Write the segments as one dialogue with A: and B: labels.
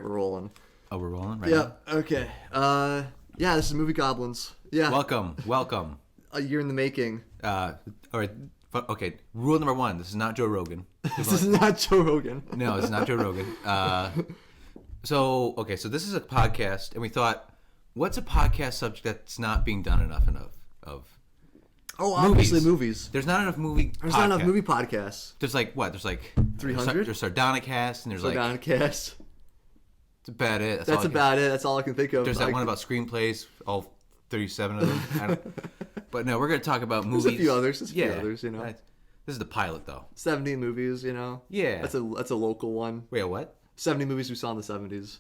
A: right, we're rolling.
B: Oh, we're rolling right
A: Yeah.
B: now?
A: Okay. Yeah, this is Movie Goblins. Yeah.
B: Welcome.
A: A year in the making.
B: All right. Okay. Rule number 1. This is not Joe Rogan.
A: This is not Joe Rogan.
B: No, it's not Joe Rogan. So this is a podcast, and we thought, what's a podcast subject that's not being done enough of?
A: Oh, obviously movies.
B: There's not enough movie.
A: There's not enough movie podcasts.
B: There's like what? There's like
A: 300.
B: There's Sardonicast, and there's like
A: Sardonicast.
B: That's about it.
A: That's about it. That's all I can think of.
B: There's that one about screenplays, all 37 of them. But no, we're going to talk about movies.
A: There's a few others. You know.
B: This is the pilot, though.
A: 70 movies, you know.
B: Yeah.
A: That's a local one.
B: Wait, what?
A: 70 movies we saw in the 70s.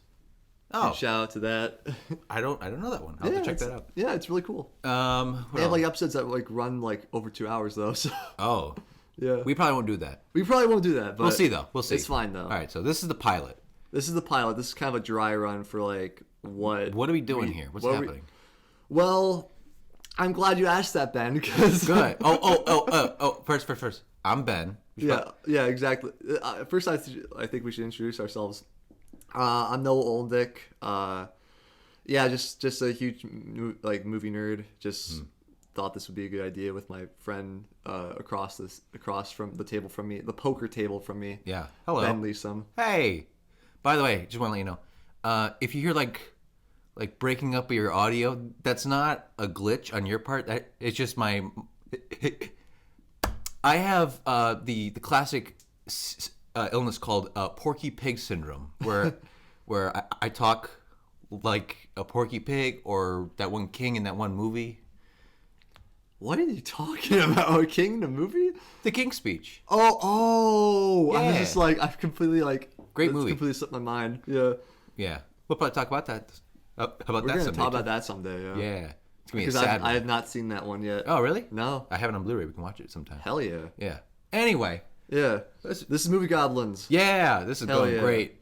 B: Oh.
A: Shout out to that.
B: I don't know that one. I'll have to check that out.
A: Yeah, it's really cool. They have like episodes that like run like over 2 hours though. So.
B: Oh.
A: Yeah.
B: We probably won't do that.
A: We probably won't do that, but
B: we'll see though. We'll see.
A: It's fine though.
B: All right, so this is the pilot.
A: This is the pilot. This is kind of a dry run for like what.
B: What are we doing here? What's happening?
A: Well, I'm glad you asked that, Ben. Because
B: good. Oh. First. I'm Ben.
A: Yeah, exactly. First, I think we should introduce ourselves. I'm Noah Oldendick. Yeah, just a huge like movie nerd. Just thought this would be a good idea with my friend across from the table from me, the poker table from me.
B: Yeah. Hello.
A: Ben Leeson.
B: Hey. By the way, just want to let you know, if you hear like breaking up of your audio, that's not a glitch on your part. It's just my. I have the classic illness called Porky Pig syndrome, where I talk like a Porky Pig or that one king in that one movie.
A: What are you talking about? A king in a movie?
B: The King's Speech.
A: Oh!
B: Yeah.
A: I was just like, I've completely
B: great movie.
A: Completely slipped my mind. Yeah.
B: Yeah. We'll probably talk about that.
A: We're going to talk about that someday. Yeah.
B: Yeah. It's gonna be
A: because
B: a sad
A: I have not seen that one yet.
B: Oh, really?
A: No.
B: I have it on Blu-ray. We can watch it sometime.
A: Hell yeah.
B: Yeah. Anyway.
A: Yeah. This is Movie Goblins.
B: Yeah. This is going great.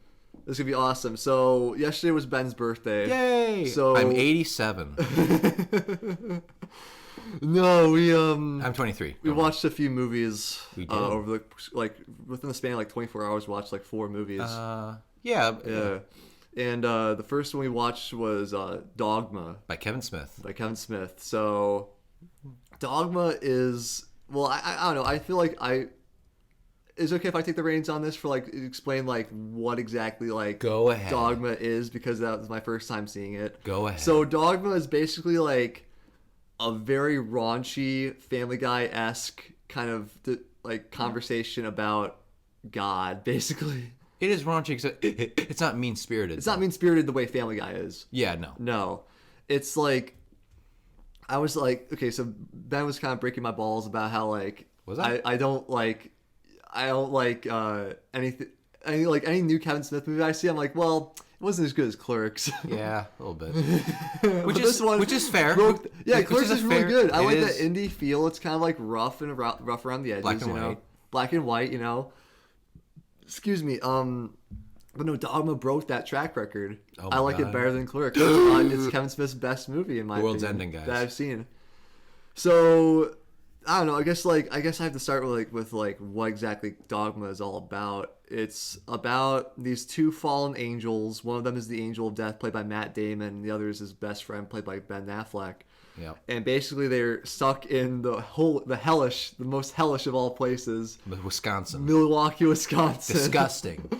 A: This is going to be awesome. So, yesterday was Ben's birthday.
B: Yay!
A: So
B: I'm 87.
A: No,
B: I'm 23.
A: We watched a few movies.
B: We did.
A: Over within the span of 24 hours, we watched 4 movies.
B: Yeah.
A: And the first one we watched was Dogma
B: by Kevin Smith.
A: So Dogma is, well, I don't know. I feel like is it okay if I take the reins on this for explain what exactly
B: Go ahead.
A: Dogma is, because that was my first time seeing it.
B: Go ahead.
A: So Dogma is basically a very raunchy Family Guy-esque kind of conversation about God, basically.
B: It is raunchy because it's not mean-spirited.
A: It's not mean-spirited the way Family Guy is.
B: Yeah, no.
A: No. It's I was okay, so Ben was kind of breaking my balls about how
B: Was I?
A: I don't like anything, any new Kevin Smith movie I see. I'm like, well, it wasn't as good as Clerks.
B: Yeah, a little bit.
A: which
B: is fair.
A: Clerks is really good. I like that indie feel. It's kind of rough and rough around the edges. Black and white, Excuse me. But no, Dogma broke that track record.
B: Oh
A: I like
B: God.
A: it better than Clerks. It's Kevin Smith's best movie in my opinion.
B: World's ending, guys.
A: That I've seen. So I don't know. I guess I have to start with what exactly Dogma is all about. It's about these 2 fallen angels. One of them is the angel of death, played by Matt Damon. And the other is his best friend, played by Ben Affleck.
B: Yeah.
A: And basically, they're stuck in the most hellish of all places,
B: Wisconsin,
A: Milwaukee, Wisconsin.
B: Disgusting.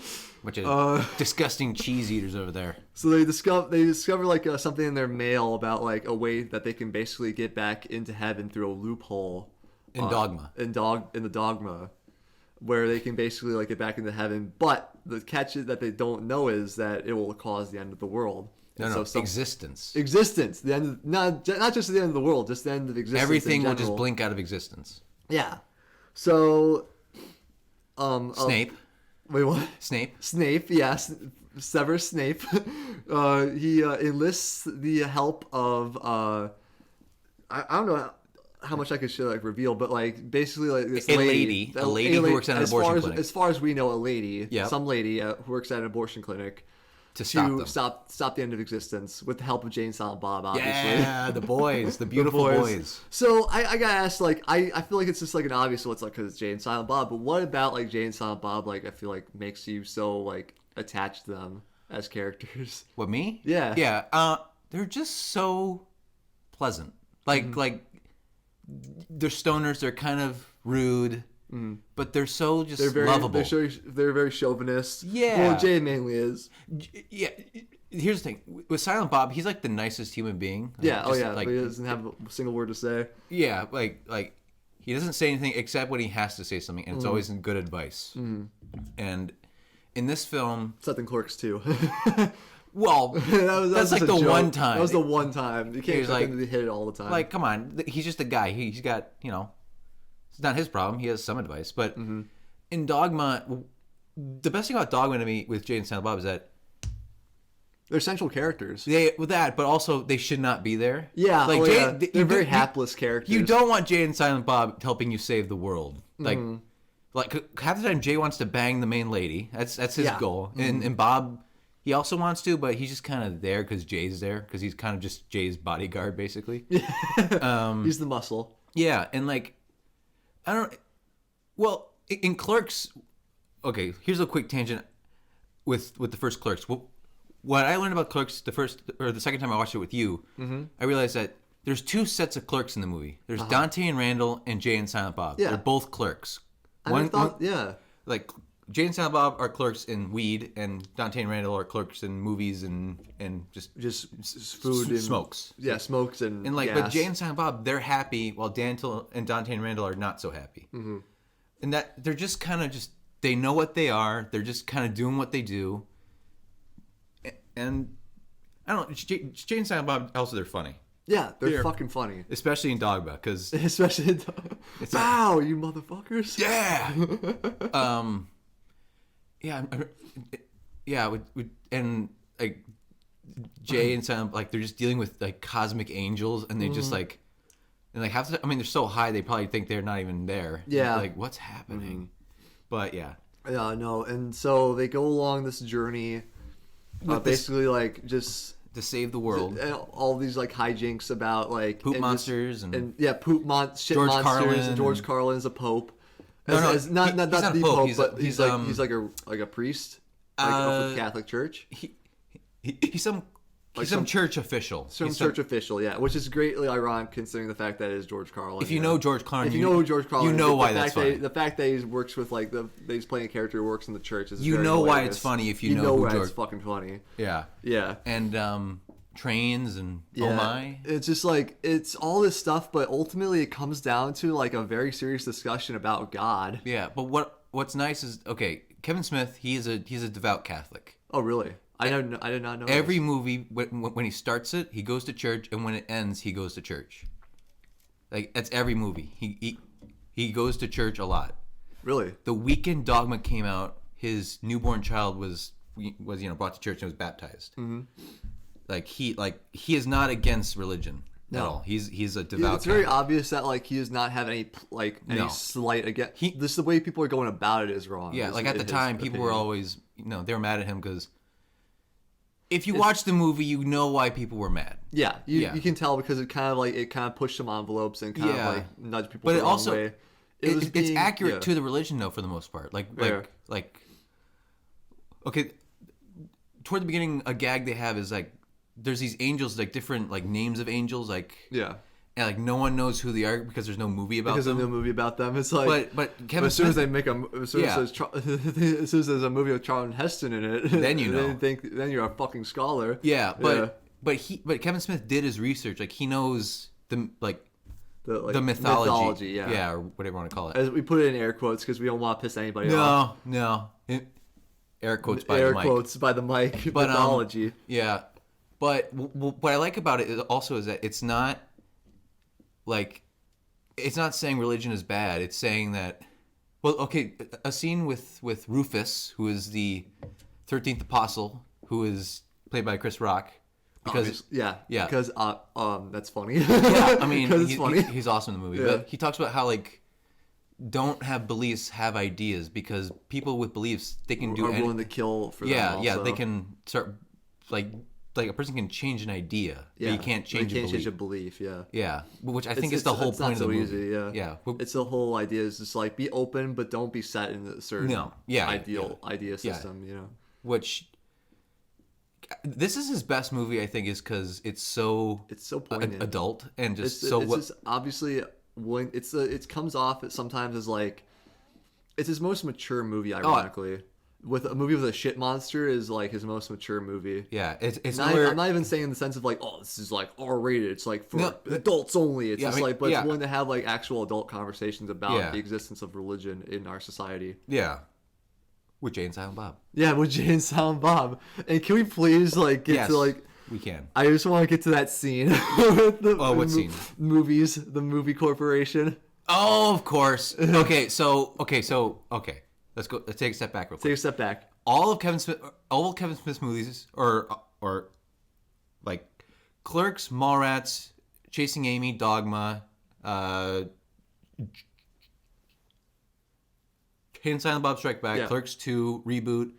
B: Bunch of disgusting cheese eaters over there.
A: So they discover something in their mail about a way that they can basically get back into heaven through a loophole
B: in Dogma.
A: In the Dogma, where they can basically get back into heaven. But the catch that they don't know is that it will cause the end of the world.
B: Existence.
A: Existence. The end of, not just the end of the world, just the end of existence.
B: Everything will just blink out of existence.
A: Yeah. So
B: Snape.
A: Wait, what? Snape, yes. Severus Snape. He enlists the help of I don't know how much I could reveal, but basically this
B: lady who works at an abortion clinic.
A: As far as we know, a lady,
B: yep.
A: Some lady who works at an abortion clinic
B: to
A: stop the end of existence with the help of Jay and Silent Bob, obviously.
B: Yeah, the boys, the beautiful boys.
A: So I gotta ask, I feel like it's just an obvious, well, it's because it's Jay and Silent Bob, but what about Jay and Silent Bob, I feel makes you so attached to them? as characters?
B: What, me?
A: Yeah.
B: Yeah. They're just so pleasant. Like they're stoners. They're kind of rude, but they're so just lovable.
A: They're very chauvinist.
B: Yeah.
A: Well, Jay mainly is.
B: Yeah. Here's the thing with Silent Bob. He's like the nicest human being.
A: Yeah.
B: Just,
A: Like, but he doesn't have a single word to say.
B: Yeah. Like he doesn't say anything except when he has to say something, and it's always in good advice. And in this film,
A: Except in Clerks too.
B: well, that's like the one time.
A: That was the one time. You can't expect him to hit it all the time.
B: Like, come on, he's just a guy. He's got, it's not his problem. He has some advice, but in Dogma, the best thing about Dogma to me with Jay and Silent Bob is that
A: they're central characters.
B: But also they should not be there.
A: Yeah,
B: like
A: they're very hapless characters.
B: You don't want Jay and Silent Bob helping you save the world. Like half the time Jay wants to bang the main lady. That's his goal, and Bob. He also wants to, but he's just kind of there because Jay's there, because he's kind of just Jay's bodyguard, basically.
A: He's the muscle.
B: Yeah, and like, I don't. Well, in Clerks, okay. Here's a quick tangent with the first Clerks. What I learned about Clerks the second time I watched it with you, I realized that there's two sets of clerks in the movie. There's Dante and Randall and Jay and Silent Bob.
A: Yeah.
B: They're both clerks.
A: Yeah.
B: Like, Jay and Silent Bob are clerks in weed, and Dante and Randall are clerks in movies and just
A: food and
B: smokes.
A: Yeah, smokes and
B: like,
A: gas.
B: but Jay and Silent Bob, they're happy, while Dante and Randall are not so happy. And that they're just kind of they know what they are. They're just kind of doing what they do. And I don't know. Jay and Silent Bob, also, they're funny.
A: Yeah, they're fucking funny.
B: Especially in Dogma, because...
A: Especially in Dogma. Wow, you motherfuckers.
B: Yeah! And, like, Jay and Silent, like, they're just dealing with, like, cosmic angels, and they just, like... And, like, they're so high, they probably think they're not even there.
A: Yeah.
B: Like, what's happening? But, yeah.
A: Yeah, no, and so they go along this journey, basically, like, just...
B: To save the world.
A: And all these, like, hijinks about, like...
B: Poop monsters and
A: shit
B: George
A: monsters.
B: Carlin
A: And George Carlin is a pope.
B: Not
A: he's not the
B: pope,
A: but he's like a priest, like of the Catholic Church.
B: He's some church official.
A: Church official, yeah, which is greatly ironic considering the fact that it is George Carlin.
B: If you know George Carlin,
A: you know
B: why that's funny.
A: The fact that he works with that he's playing a character who works in the church is
B: why
A: hilarious.
B: it's funny if you
A: know
B: who
A: why
B: George...
A: it's fucking funny.
B: Yeah,
A: yeah,
B: and trains and oh my,
A: it's just like it's all this stuff, but ultimately it comes down to like a very serious discussion about God.
B: Yeah, but what's nice is Kevin Smith. He's a devout Catholic.
A: Oh really? I did not know.
B: Every movie, when he starts it, he goes to church, and when it ends, he goes to church. Like, that's every movie. He goes to church a lot.
A: Really?
B: The weekend Dogma came out, his newborn child was brought to church and was baptized. Mm-hmm. He is not against religion at all. He's a devout.
A: It's very obvious that he does not have any slight against. This is the way people are going about it is wrong.
B: Yeah, at the time, people were always they were mad at him because. If you watch the movie, you know why people were mad. Yeah,
A: you can tell because it kind of pushed some envelopes and kind of nudged people the wrong way.
B: It's accurate to the religion though for the most part. Okay, toward the beginning, a gag they have is there's these angels different names of angels and no one knows who they are because there's no movie about them.
A: Because there's no movie about them. It's
B: but Kevin
A: as soon
B: Smith,
A: as they make as soon as there's a movie with Charlton Heston in it,
B: then you know.
A: Then you're a fucking scholar.
B: Yeah, but Kevin Smith did his research. He knows the mythology. Yeah, or whatever you want to call it.
A: As we put it in air quotes because we don't want to piss anybody off.
B: No. Air quotes by
A: the mic.
B: But,
A: mythology.
B: Yeah, but what I like about it also is that it's not. It's not saying religion is bad. It's saying that, a scene with Rufus, who is the 13th apostle, who is played by Chris Rock. Because
A: because that's funny.
B: Yeah, I mean,
A: it's funny.
B: He's awesome in the movie. Yeah. But he talks about how don't have beliefs, have ideas, because people with beliefs they can do.
A: Are willing to kill for them.
B: Yeah, they can start a person can change an idea, but you can't change a belief. Yeah, which I think is the whole point of the movie. Yeah.
A: It's the whole idea is just be open, but don't be set in a certain idea system. Which
B: this is his best movie, I think, is because it's so
A: poignant.
B: adult and just
A: it's just obviously when it comes off sometimes as like it's his most mature movie, ironically. With a movie with a shit monster is like his most mature movie.
B: Yeah, it's
A: not, I'm not even saying in the sense of like, oh, this is like R-rated. It's like for adults only. It's just like, but it's willing to have like actual adult conversations about the existence of religion in our society.
B: Yeah, with Jay and Silent Bob.
A: Yeah, with Jay and Silent Bob. And can we please like get to like?
B: We can.
A: I just want to get to that scene. What
B: scene?
A: Movies, the movie corporation.
B: Oh, of course. Okay. Let's go. Let's take a step back real quick.
A: Take a step back.
B: All of Kevin Smith's movies, or like Clerks, Mallrats, Chasing Amy, Dogma, Jay and Silent Bob Strike Back, Clerks 2, Reboot,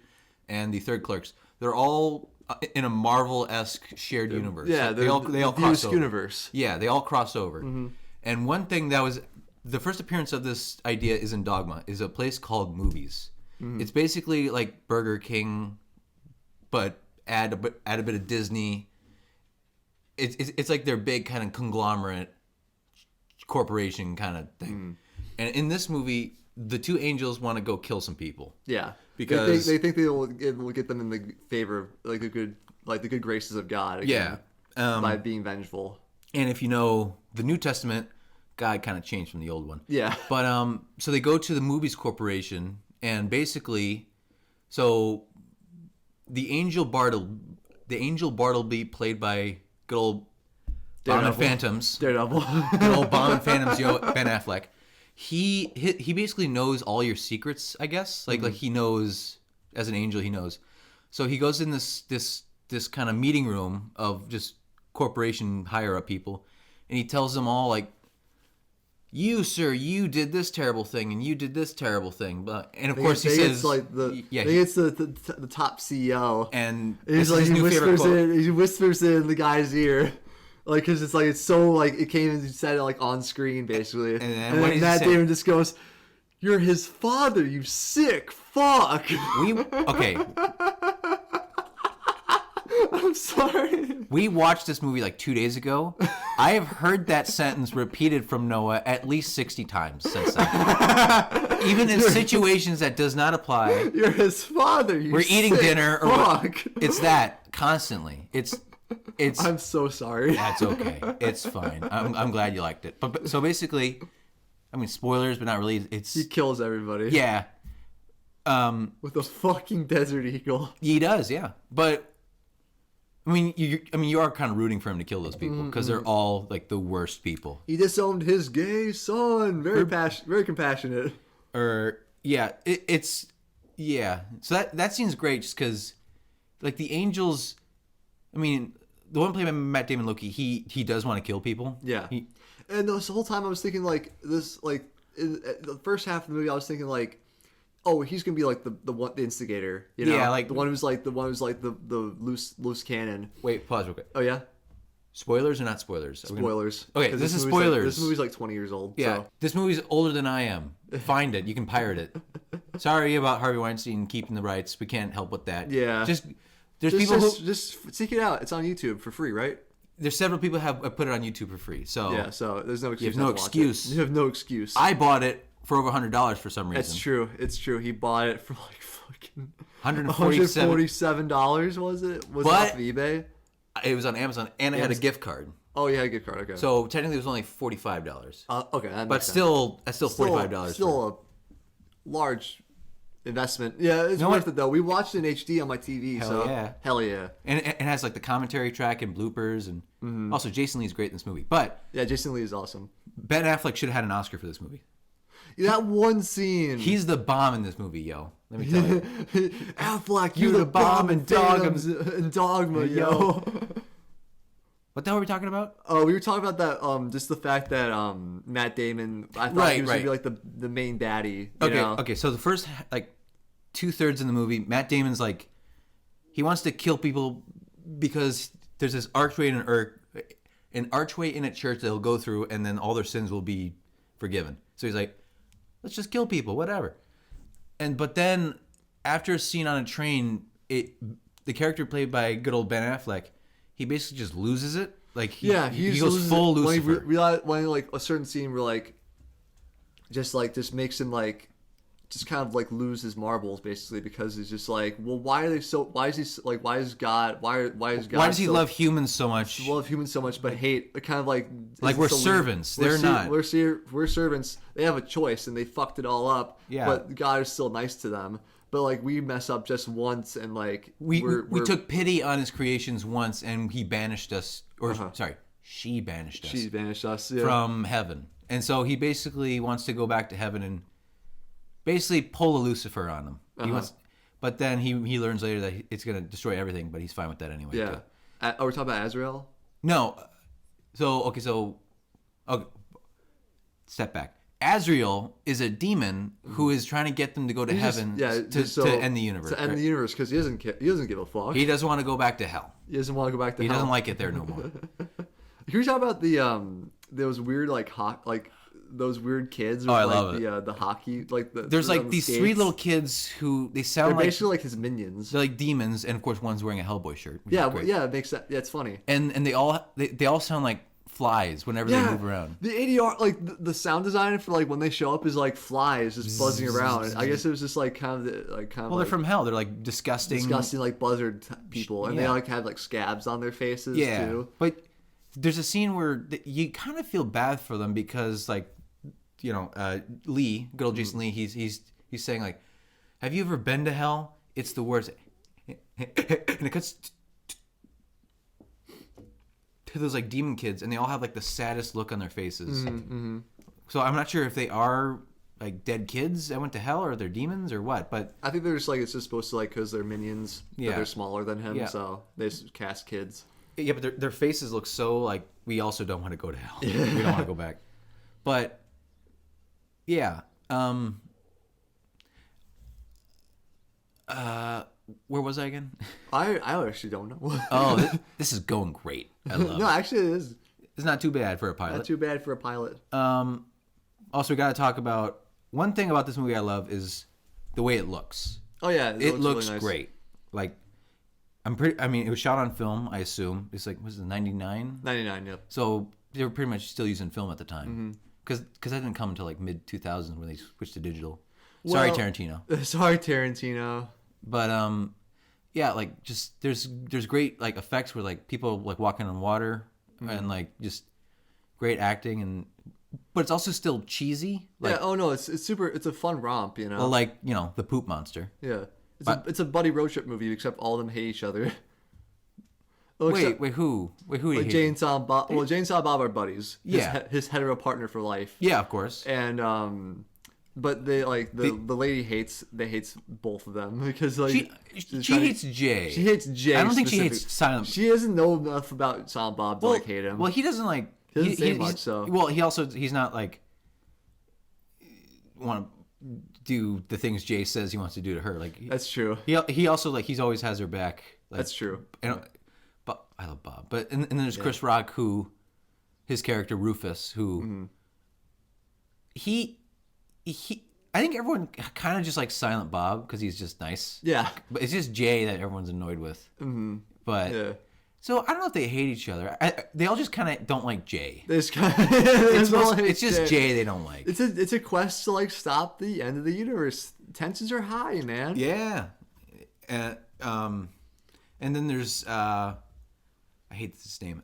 B: and the third Clerks. They're all in a Marvel-esque shared universe.
A: Yeah,
B: like, they all cross over.
A: Universe.
B: Yeah, they all cross over. Mm-hmm. And one thing that was the first appearance of this idea is in Dogma, is a place called Movies. Mm-hmm. It's basically like Burger King, but add a bit of Disney. It's like their big kind of conglomerate corporation kind of thing. Mm. And in this movie, the two angels want to go kill some people.
A: Yeah,
B: because
A: they think it will get them in the favor of like the good graces of God. Again, by being vengeful.
B: And if you know the New Testament, God kind of changed from the old one.
A: Yeah.
B: But so they go to the Movies Corporation, and basically, so the angel Bartleby, played by good old Bomb and Phantoms.
A: Daredevil.
B: Good old Bomb and Phantoms, Ben Affleck. He basically knows all your secrets, I guess. Like he knows, as an angel, he knows. So he goes in this kind of meeting room of just corporation higher up people, and he tells them all like, "You, sir, you did this terrible thing, and you did this terrible thing." But he says,
A: it's like it's the top CEO,
B: and
A: he's like he whispers in the guy's ear, like because it's like it's so like it came and said it like on screen basically, and then Matt Damon just goes, "You're his father, you sick fuck."
B: Okay.
A: I'm sorry.
B: We watched this movie like 2 days ago. I have heard that sentence repeated from Noah at least 60 times since then. Even in situations that does not apply.
A: You're his father.
B: We're eating dinner. It's that constantly. It's.
A: I'm so sorry.
B: That's okay. It's fine. I'm glad you liked it. But so basically, I mean spoilers, but not really.
A: He kills everybody.
B: Yeah.
A: With a fucking Desert Eagle.
B: He does, yeah. But. I mean, you are kind of rooting for him to kill those people because they're all like the worst people.
A: He disowned his gay son. Very compassionate.
B: It's So that seems great just because, like the angels. I mean, the one played by Matt Damon, Loki. He does want to kill people.
A: Yeah. And this whole time I was thinking like this, like in the first half of the movie, I was thinking like, oh, he's gonna be like the instigator, you know? Yeah, like the one who's like the loose cannon.
B: Wait, pause real quick.
A: Oh yeah,
B: spoilers or not spoilers?
A: Spoilers.
B: Okay, this is spoilers.
A: This movie's like 20 years old.
B: Yeah,
A: so.
B: This movie's older than I am. Find it. You can pirate it. Sorry about Harvey Weinstein keeping the rights. We can't help with that.
A: Yeah.
B: There's people who
A: just seek it out. It's on YouTube for free, right?
B: There's several people who have put it on YouTube for free. So
A: yeah, so there's no excuse.
B: You have no excuse.
A: You have no excuse.
B: I bought it for over $100 for some reason.
A: It's true. He bought it for like fucking
B: $147.
A: Was it? Was it off of eBay?
B: It was on Amazon, and I had a gift card.
A: Oh, you had a gift card. Okay.
B: So technically, it was only $45.
A: Okay, that
B: but still, that's still $45.
A: Still a large investment. Yeah, it's worth it though. We watched it in HD on my TV. Hell yeah.
B: And it has like the commentary track and bloopers, and also Jason Lee's great in this movie. But
A: yeah, Jason Lee is awesome.
B: Ben Affleck should have had an Oscar for this movie.
A: That one scene.
B: He's the bomb in this movie, yo. Let me tell you.
A: Affleck, you the bomb in Dogma, yo.
B: What the hell were we talking about?
A: Oh, we were talking about that. Just the fact that Matt Damon. I thought he was gonna be like the main baddie.
B: Okay. So the first like 2/3 in the movie, Matt Damon's like, he wants to kill people because there's this archway in a church that he'll go through, and then all their sins will be forgiven. So he's like, let's just kill people, whatever. But then after a scene on a train, it the character played by good old Ben Affleck, he basically just loses it. Like he
A: he
B: goes full Lucifer.
A: When like a certain scene where like just makes him like just kind of like lose his marbles basically, because he's just like, well, why does God
B: Why does he love humans so much?
A: Love humans so much but hate kind of like
B: we're servants. They're not.
A: We're servants. They have a choice and they fucked it all up.
B: Yeah.
A: But God is still nice to them. But like we mess up just once and like
B: we took pity on his creations once and he banished us, or sorry, she banished us.
A: She banished us, yeah.
B: From heaven. And so he basically wants to go back to heaven and basically pull a Lucifer on him. He wants, but then he learns later that it's going to destroy everything, but he's fine with that anyway.
A: Yeah. Are we talking about Azrael?
B: No. So step back. Azrael is a demon who is trying to get them to go to heaven to end the universe.
A: To end the universe, because he doesn't give a fuck.
B: He doesn't want to go back to hell.
A: He doesn't want to go back to hell.
B: He doesn't like it there no more.
A: Can we talk about those weird those weird kids?
B: Oh, I love it.
A: The hockey
B: There's like these
A: skates.
B: 3 little kids who they sound
A: They're basically like his minions.
B: They're like demons, and of course one's wearing a Hellboy shirt.
A: It makes sense. Yeah, it's funny.
B: And they all sound like flies whenever they move around.
A: The ADR, like the sound design for like when they show up is like flies just buzzing around. I guess it was just like kind of.
B: Well, they're from hell. They're like disgusting
A: like buzzard people, and they like have like scabs on their faces too.
B: But there's a scene where you kind of feel bad for them because like, Lee, good old Jason Lee, he's saying like, have you ever been to hell? It's the worst. And it cuts to those like demon kids, and they all have like the saddest look on their faces. Mm-hmm. So I'm not sure if they are like dead kids that went to hell, or they're demons, or what. But
A: I think they're just like, it's just supposed to like, because they're minions, but they're smaller than him, so they just cast kids.
B: Yeah, but their faces look so like, we also don't want to go to hell. We don't want to go back. But yeah, where was I again?
A: I actually don't know.
B: Oh, this is going great. I love it.
A: No, actually it is.
B: It's not too bad for a pilot.
A: Not too bad for a pilot.
B: Also, we got to talk about one thing about this movie I love is the way it looks.
A: Oh yeah,
B: it looks
A: really nice.
B: Great. Like, it was shot on film, I assume. It's like, was it 99?
A: 99, yep.
B: So they were pretty much still using film at the time. Because that didn't come until like mid 2000s when they switched to digital. Sorry, Tarantino.
A: Sorry, Tarantino.
B: But yeah, like just there's great like effects where like people like walking on water and like just great acting, but it's also still cheesy. Like,
A: yeah. Oh no, it's super. It's a fun romp, you know.
B: Well, like the poop monster.
A: Yeah. It's a buddy road trip movie, except all of them hate each other.
B: Wait, who?
A: Like Jay and Silent Bob. Well, Jay and Silent Bob are buddies. His hetero partner for life.
B: Yeah, of course.
A: And but they like the lady hates both of them because like
B: she hates Jay.
A: She hates Jay.
B: I don't think she hates Silent.
A: She doesn't know enough about Silent Bob to like hate him.
B: Well, he doesn't like.
A: He doesn't say much. So
B: well, he's not like want to do the things Jay says he wants to do to her. Like
A: that's true.
B: He also like he's always has her back. Like,
A: that's true.
B: But I love Bob. But and then there's Chris Rock, who his character Rufus, who he I think everyone kind of just likes Silent Bob because he's just nice.
A: Yeah.
B: But it's just Jay that everyone's annoyed with. Mm-hmm. But
A: yeah.
B: So I don't know if they hate each other. They all just kind of don't like Jay.
A: It's
B: just Jay they don't like.
A: It's a quest to like stop the end of the universe. Tensions are high, man.
B: Yeah. And then there's I hate this name.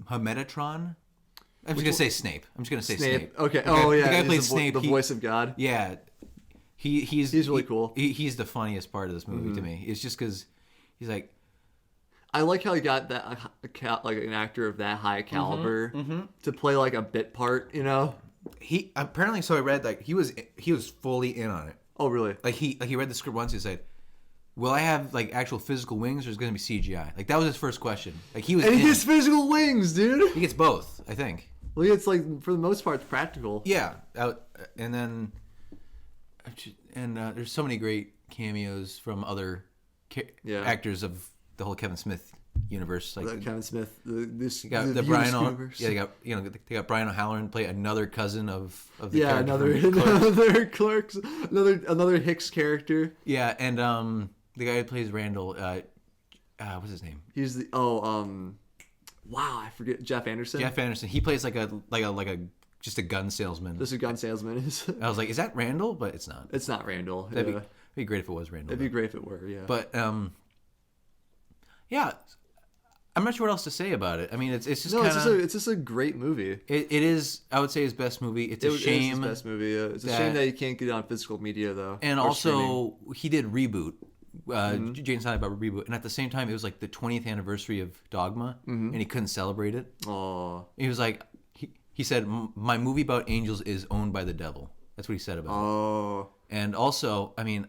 B: Metatron. I'm just gonna say Snape. Snape.
A: Okay. Oh yeah.
B: The guy played
A: Snape. The voice of God.
B: Yeah. He's
A: really cool.
B: He's the funniest part of this movie to me. It's just because he's like.
A: I like how he got that like an actor of that high caliber to play like a bit part. You know.
B: He apparently, so I read like he was fully in on it.
A: Oh really?
B: Like he read the script once. He said, "Will I have like actual physical wings, or is it going to be CGI?" Like that was his first question. Like he was.
A: And he gets physical wings, dude.
B: He gets both, I think.
A: Well, it's like for the most part, it's practical.
B: Yeah, and then, there's so many great cameos from other actors of the whole Kevin Smith universe. Like
A: Kevin Smith,
B: you got the Brian. Yeah, they got Brian O'Halloran play another cousin of the character
A: another Clerks, another Hicks character.
B: Yeah, and the guy who plays Randall, what's his name?
A: He's the wow, I forget. Jeff Anderson.
B: Jeff Anderson. He plays like a just a gun salesman.
A: Just a gun salesman is.
B: I was like, is that Randall? But it's not.
A: It's not Randall.
B: That'd be great if it was Randall.
A: It'd be great if it were. Yeah.
B: But yeah, I'm not sure what else to say about it. I mean, it's just
A: it's just a great movie.
B: It is. I would say his best movie. It's a shame.
A: It's his best movie. It's a shame that you can't get it on physical media though.
B: And also, he did Reboot. James Silent about Reboot, and at the same time, it was like the 20th anniversary of Dogma, and he couldn't celebrate it.
A: Oh.
B: He was like, he said, my movie about angels is owned by the devil. That's what he said about it.
A: Oh.
B: And also, I mean,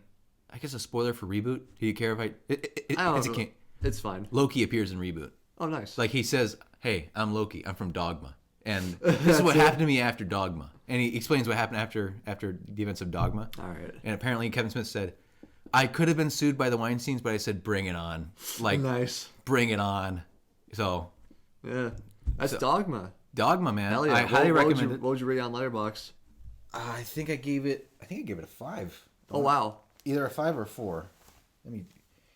B: I guess a spoiler for Reboot. Do you care if I
A: don't know. It's fine.
B: Loki appears in Reboot.
A: Oh, nice.
B: Like he says, "Hey, I'm Loki. I'm from Dogma, and this is what happened to me after Dogma." And he explains what happened after the events of Dogma.
A: All right.
B: And apparently, Kevin Smith said, I could have been sued by the Weinsteins, but I said, bring it on. Like,
A: nice.
B: Bring it on. So.
A: Yeah. That's Dogma.
B: Dogma, man.
A: Hell yeah.
B: I highly recommend it.
A: What would you rate on Letterboxd?
B: I think I gave it a 5.
A: Oh, wow.
C: Either a 5 or a 4. Let me,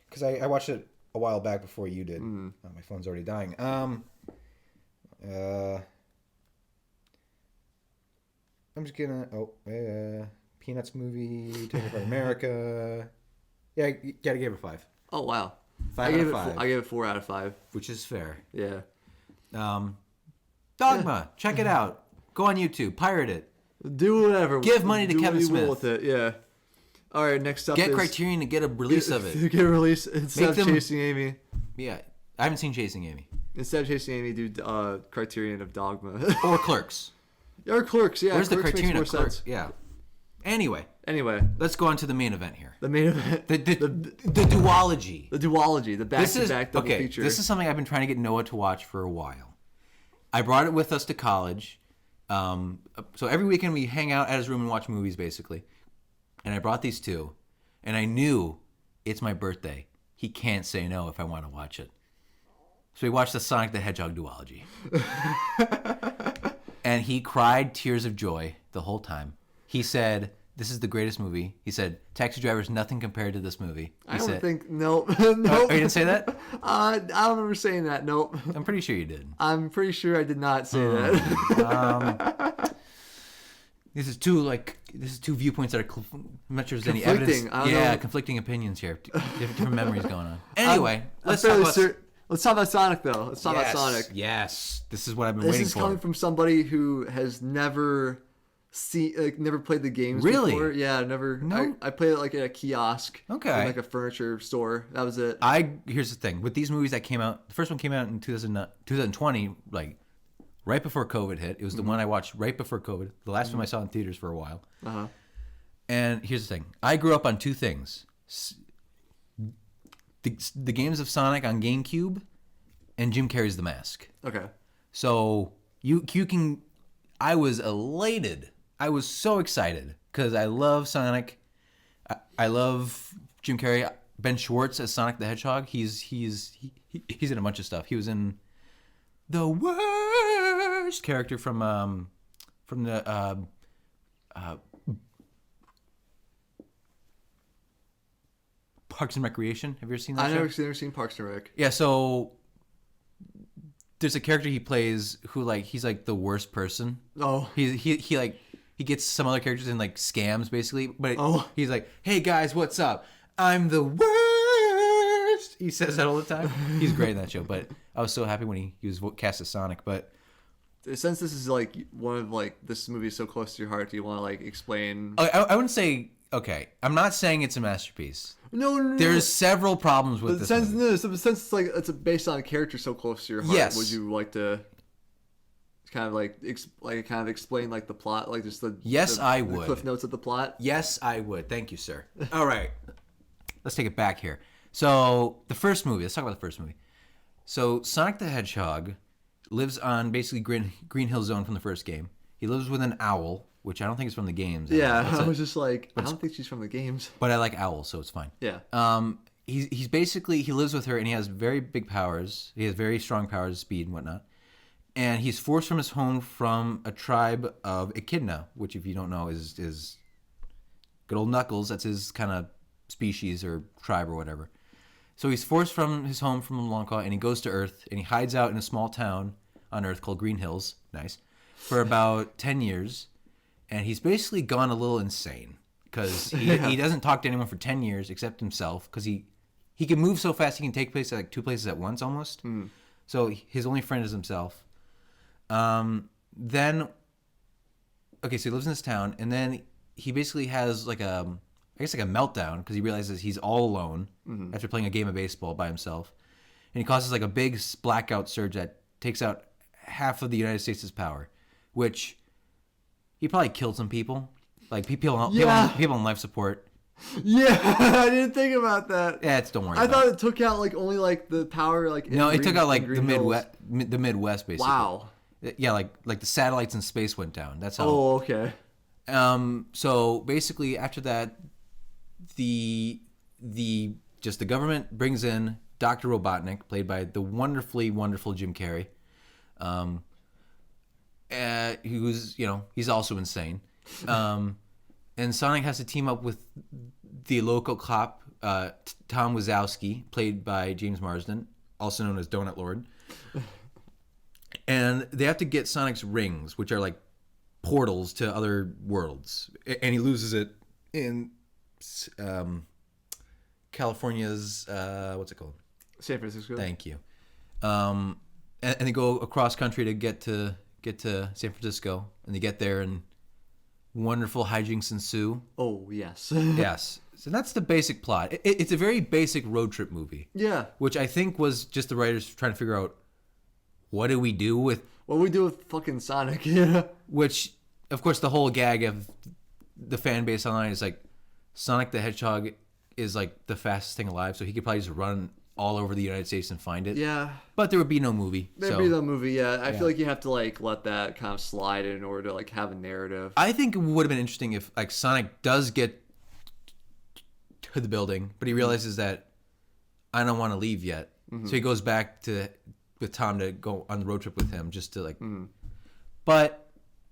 C: because I watched it a while back before you did.
A: Mm.
C: Oh, my phone's already dying. I'm just gonna, Peanuts movie, Take Apart America. Yeah, you gotta give it a 5.
A: Oh, wow.
C: 5 out of 5.
A: I gave it 4 out of 5.
B: Which is fair.
A: Yeah.
B: Dogma.
A: Yeah.
B: Check it out. Go on YouTube. Pirate it.
A: Do whatever.
B: Give money to Kevin Smith.
A: With it. Yeah. All right, next up
B: Get Criterion to get a release of it.
A: Get a release instead of Chasing Amy.
B: Yeah. I haven't seen Chasing Amy.
A: Instead of Chasing Amy, do Criterion of Dogma.
B: Or Clerks.
A: Or Clerks, yeah.
B: Where's
A: Clerks
B: the Criterion of Clerks?
A: Sense.
B: Yeah. Anyway,
A: let's
B: go on to the main event here.
A: The main event.
B: The duology.
A: The duology. The back-to-back double feature.
B: This is something I've been trying to get Noah to watch for a while. I brought it with us to college. So every weekend we hang out at his room and watch movies, basically. And I brought these two. And I knew it's my birthday. He can't say no if I want to watch it. So we watched the Sonic the Hedgehog duology. And he cried tears of joy the whole time. He said, this is the greatest movie. He said, Taxi Driver is nothing compared to this movie.
A: I don't think, nope.
B: Oh, you didn't say that?
A: I don't remember saying that, nope.
B: I'm pretty sure you did.
A: I'm pretty sure I did not say that.
B: This is two viewpoints that are I'm not sure if there's any evidence. Conflicting opinions here. Different memories going on. Anyway, let's
A: talk about Sonic, though. Let's talk about Sonic.
B: Yes, this is what I've been waiting for.
A: This is coming from somebody who has never played the games before. Yeah, never.
B: No?
A: I played it like at a kiosk.
B: Okay.
A: In like a furniture store. That was it.
B: Here's the thing. With these movies that came out, the first one came out in 2020, like right before COVID hit. It was the one I watched right before COVID. The last one I saw in theaters for a while.
A: Uh-huh.
B: And here's the thing. I grew up on two things. The games of Sonic on GameCube and Jim Carrey's The Mask.
A: Okay.
B: So you can... I was elated. I was so excited because I love Sonic. I love Jim Carrey. Ben Schwartz as Sonic the Hedgehog. He's in a bunch of stuff. He was in the worst character from the Parks and Recreation. Have you ever seen that?
A: I've never seen Parks and Rec.
B: Yeah, so there's a character he plays who he's like the worst person.
A: Oh.
B: He gets some other characters in like scams basically, but he's like, "Hey guys, what's up? I'm the worst." He says that all the time. He's great in that show, but I was so happy when he was cast as Sonic. But
A: since this is like one of this movie is so close to your heart, do you want to explain?
B: I wouldn't say. Okay, I'm not saying it's a masterpiece.
A: No.
B: There's several problems with this movie.
A: No, since it's based on a character so close to your heart,
B: yes.
A: Would you like to kind of explain the plot, just the
B: I would.
A: The cliff notes of the plot?
B: Yes, I would. Thank you, sir. All right, let's take it back here. So the first movie. Let's talk about the first movie. So Sonic the Hedgehog lives on basically Green Hill Zone from the first game. He lives with an owl, which I don't think is from the games.
A: Yeah, I was just like, I don't think she's from the games.
B: But I like owls, so it's fine.
A: Yeah.
B: he's basically he lives with her and he has very big powers. He has very strong powers, speed and whatnot. And he's forced from his home from a tribe of Echidna, which if you don't know is good old Knuckles. That's his kind of species or tribe or whatever. So he's forced from his home from Longclaw, and he goes to Earth, and he hides out in a small town on Earth called Green Hills. Nice. For about 10 years. And he's basically gone a little insane because he doesn't talk to anyone for 10 years except himself because he can move so fast he can take place at like 2 places at once almost. So his only friend is himself. Then, okay, so he lives in this town, and then he basically has like a meltdown because he realizes he's all alone after playing a game of baseball by himself. And he causes like a big blackout surge that takes out half of the United States' power, which he probably killed some people. Like people on life support.
A: Yeah, I didn't think about that.
B: Yeah, don't worry.
A: I thought it took out like only like the power like.
B: No, it took out like the
A: Midwest.
B: Midwest basically.
A: Wow.
B: Yeah, like the satellites in space went down. That's how.
A: Oh, okay.
B: So basically, after that, the government brings in Dr. Robotnik, played by the wonderfully wonderful Jim Carrey. He's also insane. And Sonic has to team up with the local cop, Tom Wazowski, played by James Marsden, also known as Donut Lord. And they have to get Sonic's rings, which are like portals to other worlds. And he loses it in California's, what's it called?
A: San Francisco.
B: Thank you. And they go across country to get to San Francisco, and they get there, and wonderful hijinks ensue.
A: Oh, yes.
B: Yes. So that's the basic plot. It's a very basic road trip movie.
A: Yeah.
B: Which I think was just the writers trying to figure out what do we do with
A: fucking Sonic, yeah.
B: Which, of course, the whole gag of the fan base online is like Sonic the Hedgehog is like the fastest thing alive, so he could probably just run all over the United States and find it.
A: Yeah.
B: But there would be no movie.
A: There'd be no movie, yeah. I feel like you have to like let that kind of slide in order to like have a narrative.
B: I think it would have been interesting if like Sonic does get to the building, but he realizes that I don't want to leave yet. So he goes back with Tom to go on the road trip with him just to like. But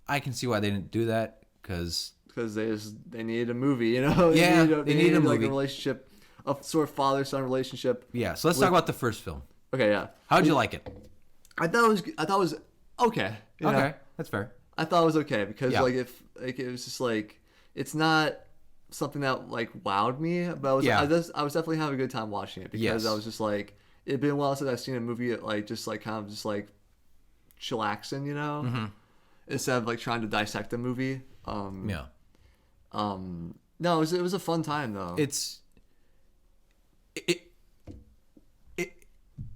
B: I can see why they didn't do that because
A: they needed a movie, you know.
B: Yeah,
A: they needed a movie.
B: like
A: a relationship, a sort of father-son relationship.
B: Yeah. So let's talk about the first film.
A: Okay, yeah.
B: How'd you like it?
A: I thought it was okay. You know?
B: Okay, that's fair.
A: I thought it was okay because
B: Yeah.
A: like if like it was just like it's not something that like wowed me, but I was definitely having a good time watching it because
B: Yes.
A: I was just like it'd been a while since I've seen a movie that like just like kind of just like chillaxing, you know, instead of like trying to dissect a movie.
B: Yeah.
A: No, it was a fun time though.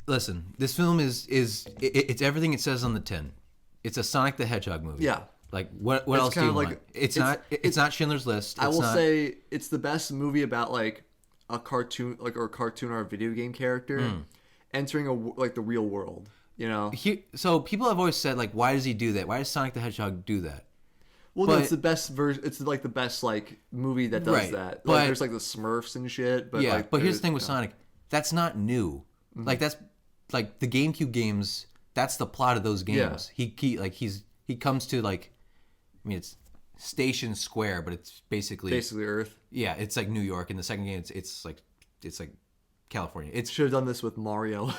B: Listen, this film is it's everything it says on the tin. It's a Sonic the Hedgehog movie.
A: Yeah.
B: Like what else do you want? It's not Schindler's List.
A: I will say it's the best movie about like a cartoon or a video game character entering the real world. You know.
B: So people have always said like, why does he do that? Why does Sonic the Hedgehog do that?
A: Well, no, it's the best version. It's like the best like movie that does that. Like, there's like the Smurfs and shit. But
B: yeah, but here's the thing with Sonic, that's not new. Like that's like the GameCube games. That's the plot of those games. Yeah. He comes to like, I mean it's Station Square, but it's basically
A: Earth.
B: Yeah, it's like New York. In the second game, it's like California. It
A: should have done this with Mario.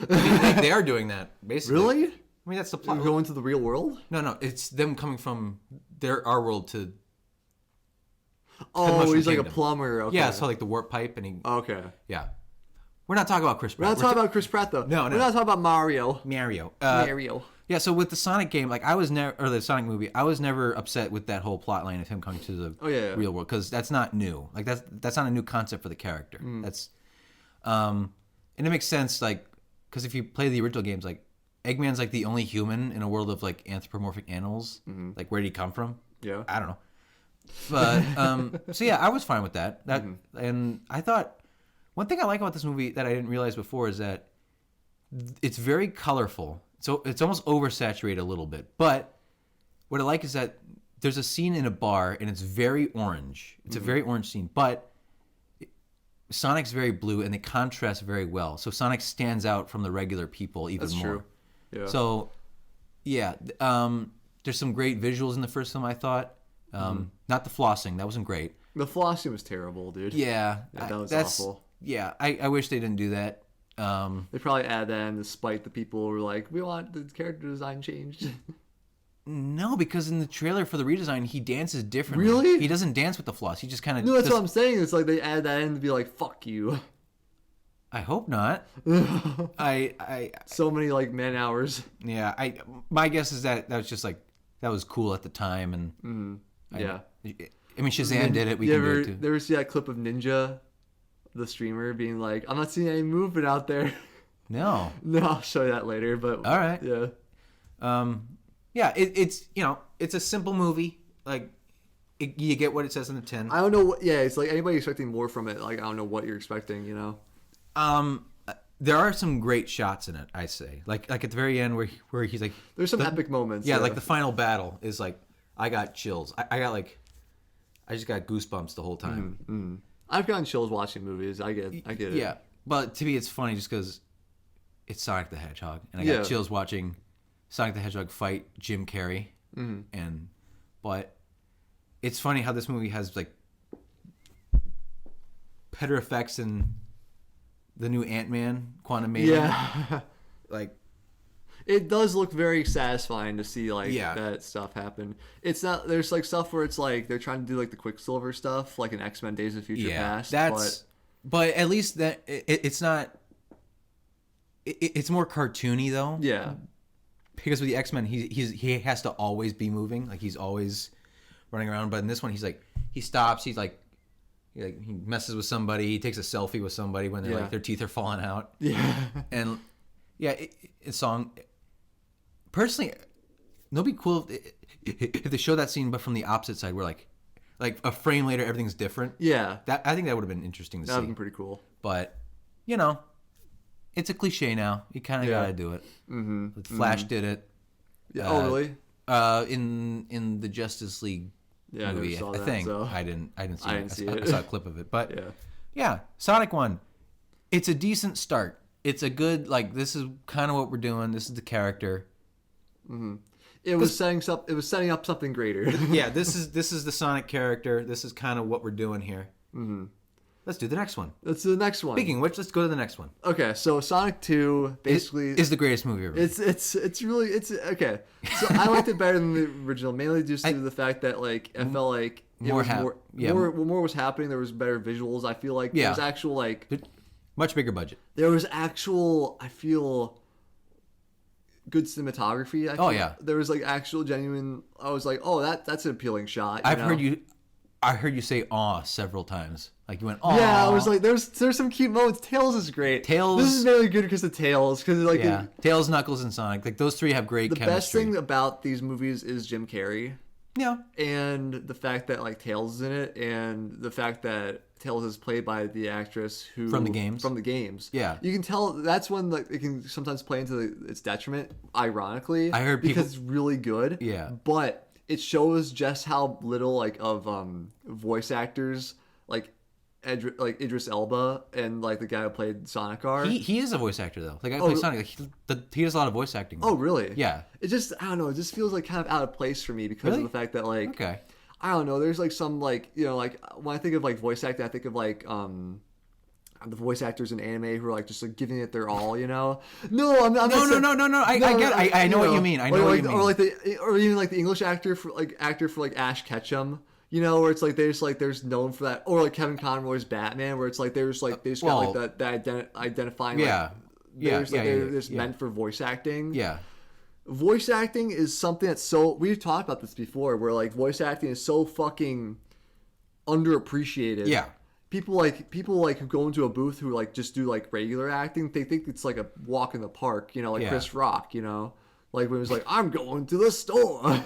B: I mean, they are doing that basically.
A: Really?
B: I mean, that's the plot.
A: We're going to the real world?
B: No, it's them coming from our world to.
A: Oh, he's like a plumber. Okay.
B: Yeah, so like the warp pipe, and he.
A: Okay.
B: Yeah, we're not talking about Chris Pratt.
A: We're not talking about Chris Pratt though.
B: No,
A: we're not talking about Mario.
B: Mario.
A: Yeah,
B: so with the Sonic game, like the Sonic movie, I was never upset with that whole plot line of him coming to the real world because that's not new. Like that's not a new concept for the character. That's, and it makes sense, like, because if you play the original games, like Eggman's like the only human in a world of like anthropomorphic animals. Like where did he come from?
A: Yeah,
B: I don't know. But so yeah, I was fine with that. And I thought one thing I like about this movie that I didn't realize before is that it's very colorful. So it's almost oversaturated a little bit. But what I like is that there's a scene in a bar and it's very orange. It's a very orange scene, but Sonic's very blue, and they contrast very well. So Sonic stands out from the regular people even
A: That's
B: more.
A: true. Yeah.
B: So, yeah, there's some great visuals in the first film, I thought. Not the flossing. That wasn't great.
A: The flossing was terrible, dude.
B: Yeah.
A: That was
B: that's
A: awful.
B: Yeah, I wish they didn't do that.
A: They probably add that in to spite the people who were like, we want the character design changed.
B: No, because in the trailer for the redesign, he dances differently.
A: Really?
B: He doesn't dance with the floss. He just kind of...
A: No, that's what I'm saying. It's like they add that in to be like, fuck you.
B: I hope not. I
A: So many like man hours.
B: Yeah, my guess is that was just like, that was cool at the time. And
A: Yeah.
B: I mean, Shazam did it. We can do it too.
A: You ever see that clip of Ninja, the streamer, being like, I'm not seeing any movement out there?
B: No.
A: No, I'll show you that later. But
B: All right.
A: Yeah.
B: Yeah, it's it's a simple movie. Like, you get what it says in the tin.
A: I don't know what. Yeah, it's like anybody expecting more from it. Like I don't know what you're expecting. You know.
B: There are some great shots in it. I say, like at the very end where he's like,
A: There's some epic moments.
B: yeah, like the final battle is like, I got chills. I just got goosebumps the whole time.
A: I've gotten chills watching movies. I get it.
B: Yeah, but to me, it's funny just because it's Sonic the Hedgehog, and I
A: Yeah.
B: got chills watching Sonic the Hedgehog fight Jim Carrey. But it's funny how this movie has like better effects than the new Ant-Man Quantumania.
A: Yeah.
B: Like,
A: It does look very satisfying to see like
B: Yeah.
A: that stuff happen. It's not there's like stuff where it's like they're trying to do like the Quicksilver stuff, like in X-Men Days of Future Past.
B: but at least that it's not. It's more cartoony though.
A: Yeah.
B: Because with the X-Men, he has to always be moving, like he's always running around. But in this one, he's like, he stops, he messes with somebody, he takes a selfie with somebody when they're like their teeth are falling out.
A: Yeah.
B: And yeah, it's song. Personally, it'd be cool if they show that scene, but from the opposite side, where like a frame later, everything's different.
A: Yeah.
B: I think that would have been interesting to
A: That would
B: see.
A: be pretty cool.
B: But it's a cliche now. You kind of gotta do it. Flash did it.
A: Yeah. Oh really?
B: In the Justice League
A: Yeah,
B: movie,
A: I never saw
B: I
A: that,
B: think.
A: so
B: I didn't see
A: I
B: it.
A: didn't see
B: I
A: it.
B: saw a clip of it, but
A: yeah.
B: yeah, Sonic 1. It's a decent start. It's a good, like, this is kind of what we're doing. This is the character.
A: It was setting up something greater.
B: Yeah, this is the Sonic character. This is kind of what we're doing here. Let's do the next one.
A: That's the next one.
B: Speaking of which, let's go to the next one.
A: Okay, so Sonic 2 basically
B: Is the greatest movie ever.
A: it's really okay. So I liked it better than the original, mainly just due to the fact that like I felt like
B: more
A: was happening. There was better visuals. I feel like
B: Yeah.
A: there was actual like
B: Much bigger budget.
A: there was actual I feel good cinematography. I feel.
B: Yeah.
A: There was like actual genuine. I was like, oh, that's an appealing shot.
B: I heard you say "aw" several times. Like you went "aw."
A: Yeah, I was like, there's some cute moments. Tails is great.
B: Tails-
A: This is really good because of Tails. Because like
B: yeah, Tails, Knuckles, and Sonic. Like those three have great
A: the
B: chemistry.
A: best thing about these movies is Jim Carrey.
B: Yeah.
A: And the fact that like Tails is in it, and the fact that Tails is played by the actress who
B: From the games? Yeah.
A: you can tell that's when like it can sometimes play into its detriment. Ironically,
B: I heard
A: because it's really good.
B: Yeah.
A: but it shows just how little like of voice actors like Idris Elba and like the guy who played Sonic are.
B: He is a voice actor though. Like I play Sonic. Like, he does a lot of voice acting.
A: Oh really?
B: Yeah.
A: It just I don't know. It just feels like kind of out of place for me because
B: Really?
A: of the fact that like
B: Okay.
A: I don't know. There's like some like like when I think of like voice acting, I think of like the voice actors in anime who are like just like giving it their all. No, I'm not.
B: No. I know what you mean. I know what you mean.
A: Or like or even like the English actor for Ash Ketchum. Where it's like there's known for that, or like Kevin Conroy's Batman, where it's like they just got like that identifying.
B: Yeah.
A: They're
B: Yeah.
A: meant for voice acting.
B: Yeah.
A: Voice acting is something that's so we've talked about this before, where like voice acting is so fucking underappreciated.
B: Yeah.
A: People who go into a booth who like just do like regular acting, they think it's like a walk in the park. Like
B: Yeah.
A: Chris Rock. Like when he was like, "I'm going to the store,"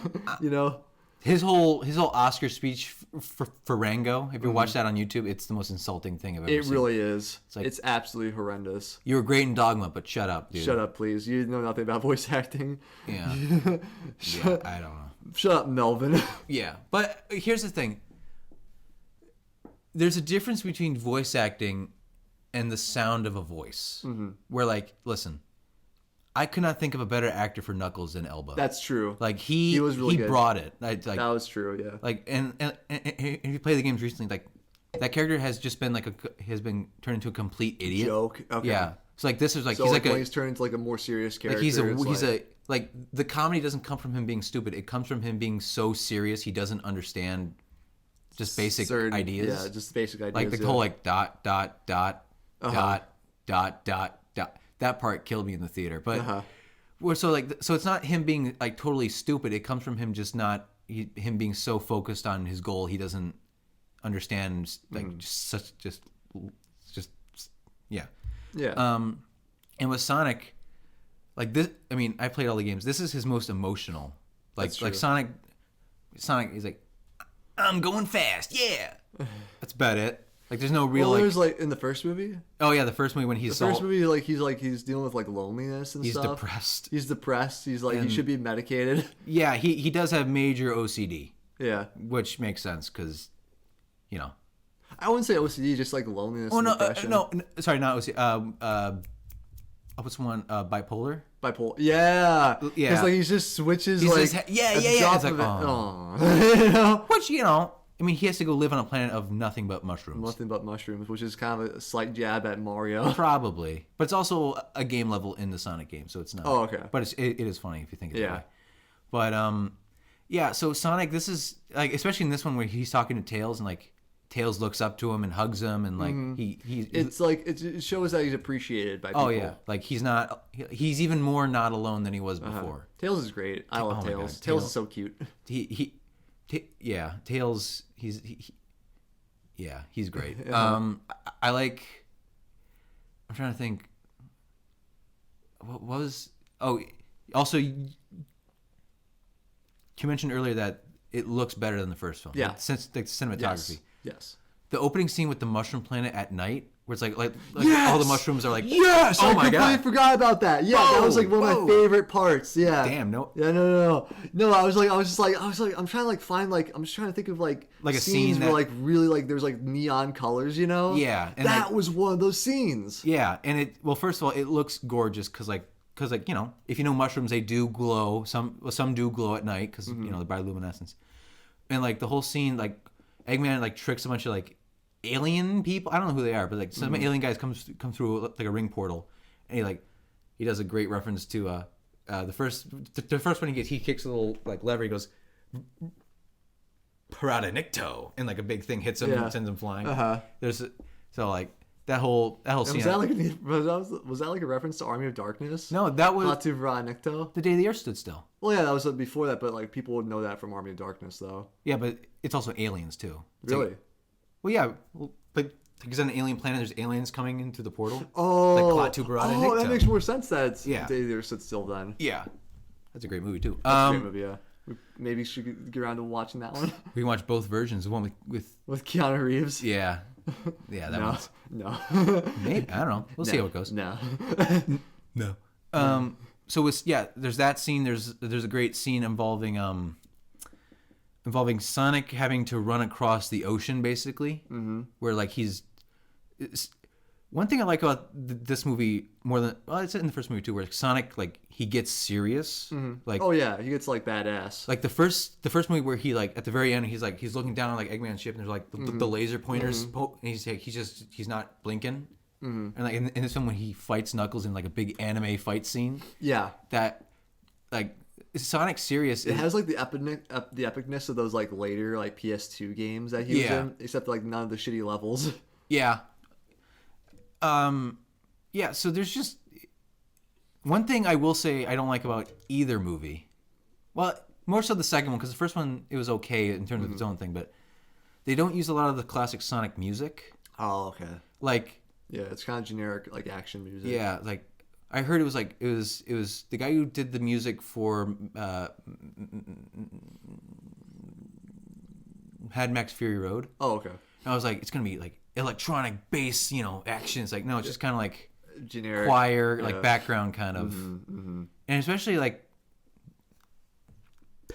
B: His whole Oscar speech for Rango. If you watch that on YouTube, it's the most insulting thing I've ever
A: It
B: seen.
A: really is.
B: like-
A: It's absolutely horrendous.
B: You were great in Dogma, but shut up, dude.
A: Shut up, please. You know nothing about voice acting.
B: Yeah. Yeah, I don't know.
A: Shut up, Melvin.
B: Yeah, but here's the thing. there's a difference between voice acting and the sound of a voice. Mm-hmm. Where like, listen, I could not think of a better actor for Knuckles than Elba.
A: That's true.
B: Like he
A: was really good.
B: brought it.
A: That was true. Yeah.
B: Like and if you play the games recently, like that character has just been has been turned into a complete idiot.
A: Joke. Okay.
B: Yeah. So like this is like
A: So
B: he's
A: like
B: like
A: when he's turned into like a more serious character.
B: Like he's a like the comedy doesn't come from him being stupid. It comes from him being so serious he doesn't understand just basic ideas.
A: Yeah, just basic ideas.
B: Like the whole like dot dot dot dot dot dot dot. That part killed me in the theater. But so it's not him being like totally stupid. It comes from him just not him being so focused on his goal he doesn't understand like just yeah.
A: Yeah.
B: And with Sonic, like this, I mean, I played all the games. This is his most emotional. Like Sonic is like, I'm going fast, yeah. That's about it. Like, there's no real.
A: Well, there's like in the first movie.
B: Oh yeah, the first movie when he's
A: the first movie, he's dealing with like loneliness and stuff.
B: He's depressed.
A: He's like he should be medicated.
B: Yeah, he does have major OCD.
A: Yeah,
B: which makes sense because, you know.
A: I wouldn't say OCD, just like loneliness.
B: Oh
A: and depression.
B: no, sorry, not OCD. What's one? Bipolar.
A: Bipolar. Yeah. Because like he just switches. He's like
B: just, yeah. It's like,
A: you know?
B: Which I mean, he has to go live on a planet of nothing but mushrooms.
A: Nothing but mushrooms, which is kind of a slight jab at Mario.
B: Probably, but it's also a game level in the Sonic game, so it's not.
A: Oh, okay.
B: But it is funny if you think of it that way. But yeah. So Sonic, this is like, especially in this one where he's talking to Tails and like Tails looks up to him and hugs him and like
A: it's like it shows that he's appreciated by people.
B: Oh yeah, like he's even more not alone than he was before.
A: Tails is great. I love Tails. Tails is so cute.
B: Tails he's great. I like. I'm trying to think. What was also you mentioned earlier that it looks better than the first film.
A: Yeah,
B: since the cinematography.
A: Yes.
B: The opening scene with the mushroom planet at night, where it's like
A: yes!
B: all the mushrooms are like,
A: yes,
B: oh
A: I
B: my
A: completely forgot about that. Yeah, that was like one of my favorite parts. Yeah.
B: Damn, no.
A: Yeah, no. I was I'm trying to like find like I'm just trying to think of like
B: a
A: scenes
B: scene
A: where like really like there's like neon colors, you know?
B: Yeah, and
A: that was one of those scenes.
B: Yeah, and first of all, it looks gorgeous because you know, if you know mushrooms, they do glow. Some do glow at night because you know the bioluminescence, and like the whole scene, like Eggman like tricks a bunch of like alien people. I don't know who they are, but like some alien guys come through like a ring portal, and he does a great reference to the first one he kicks a little like lever. He goes Parada Nicto, and like a big thing hits him and sends him flying. So like that whole scene.
A: Was that like a reference to Army of Darkness?
B: No, that was
A: Latu Parada Nicto.
B: The Day the Earth Stood Still.
A: Well, yeah, that was before that, but like people would know that from Army of Darkness, though.
B: Yeah, but it's also aliens too.
A: Really?
B: Like, well, yeah, but because on an alien planet, there's aliens coming into the portal.
A: Oh,
B: like Klaatu Barada Nikto.
A: That makes more sense. That's
B: yeah.
A: Day the Earth Stood Still then.
B: Yeah, that's a great movie too.
A: That's a great movie. Yeah, maybe we should get around to watching that one.
B: We can watch both versions. The one with
A: Keanu Reeves.
B: Yeah, that one's
A: no.
B: Maybe I don't know. We'll see how it goes.
A: No.
B: So there's that scene. There's a great scene involving Sonic having to run across the ocean, basically, where like one thing I like about this movie more than it's in the first movie too, where Sonic like he gets serious, like
A: oh yeah, he gets like badass.
B: Like the first movie where he like at the very end he's looking down on like Eggman's ship and there's like the laser pointers and he's not blinking. And like in this film when he fights Knuckles in like a big anime fight scene, that like Sonic's serious.
A: It has like the epicness of those like later like PS2 games that he was in, except like none of the shitty levels.
B: Yeah. So there's just one thing I will say I don't like about either movie. Well, more so the second one, because the first one it was okay in terms of its own thing, but they don't use a lot of the classic Sonic music.
A: Oh, okay.
B: Like
A: yeah, it's kind of generic like action music.
B: Yeah, like I heard it was the guy who did the music for Mad Max Fury Road.
A: Oh, okay.
B: And I was like, it's gonna be like electronic bass, action. It's like no, it's just kind of like
A: generic
B: choir, like background kind of, and especially like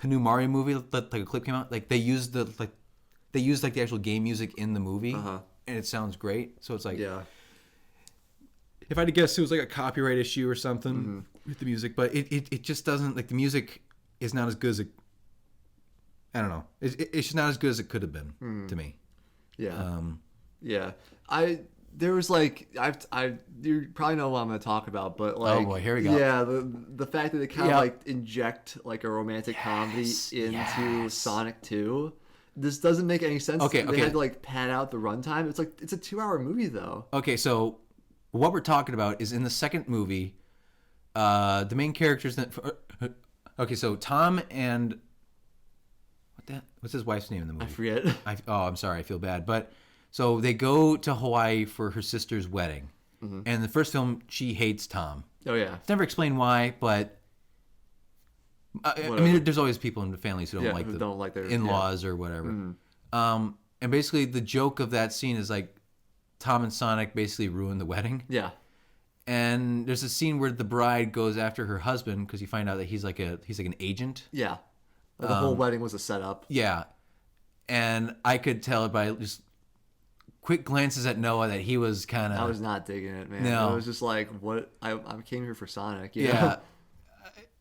B: the new Mario movie, like a clip came out, like they used the they use like the actual game music in the movie,
A: Uh-huh.
B: and it sounds great. So it's like,
A: Yeah.
B: if I had to guess, it was like a copyright issue or something with the music, but it just doesn't, like, the music is not as good as it. I don't know. It's just not as good as it could have been to me.
A: Yeah. Yeah. There was like you probably know what I'm gonna talk about, but like,
B: oh boy, here we go.
A: Yeah, the fact that they kind of
B: Yep.
A: like inject like a romantic comedy into
B: yes.
A: Sonic 2. This doesn't make any sense.
B: Okay,
A: They
B: okay.
A: had to like pad out the runtime. It's like it's a 2-hour movie though.
B: Okay, so what we're talking about is in the second movie, the main characters that. Okay, so Tom and what's his wife's name in the movie?
A: I forget.
B: I'm sorry, I feel bad. But so they go to Hawaii for her sister's wedding, and in the first film she hates Tom.
A: Oh yeah.
B: It's never explained why, but I mean, there's always people in the families who don't like their in-laws or whatever. And basically, the joke of that scene is like Tom and Sonic basically ruin the wedding.
A: Yeah.
B: And there's a scene where the bride goes after her husband because you find out that he's like an agent.
A: Yeah. The whole wedding was a setup.
B: Yeah, and I could tell by just quick glances at Noah that he was kind of.
A: I was not digging it, man.
B: No.
A: It was just like, what? I came here for Sonic. You
B: Yeah,
A: know?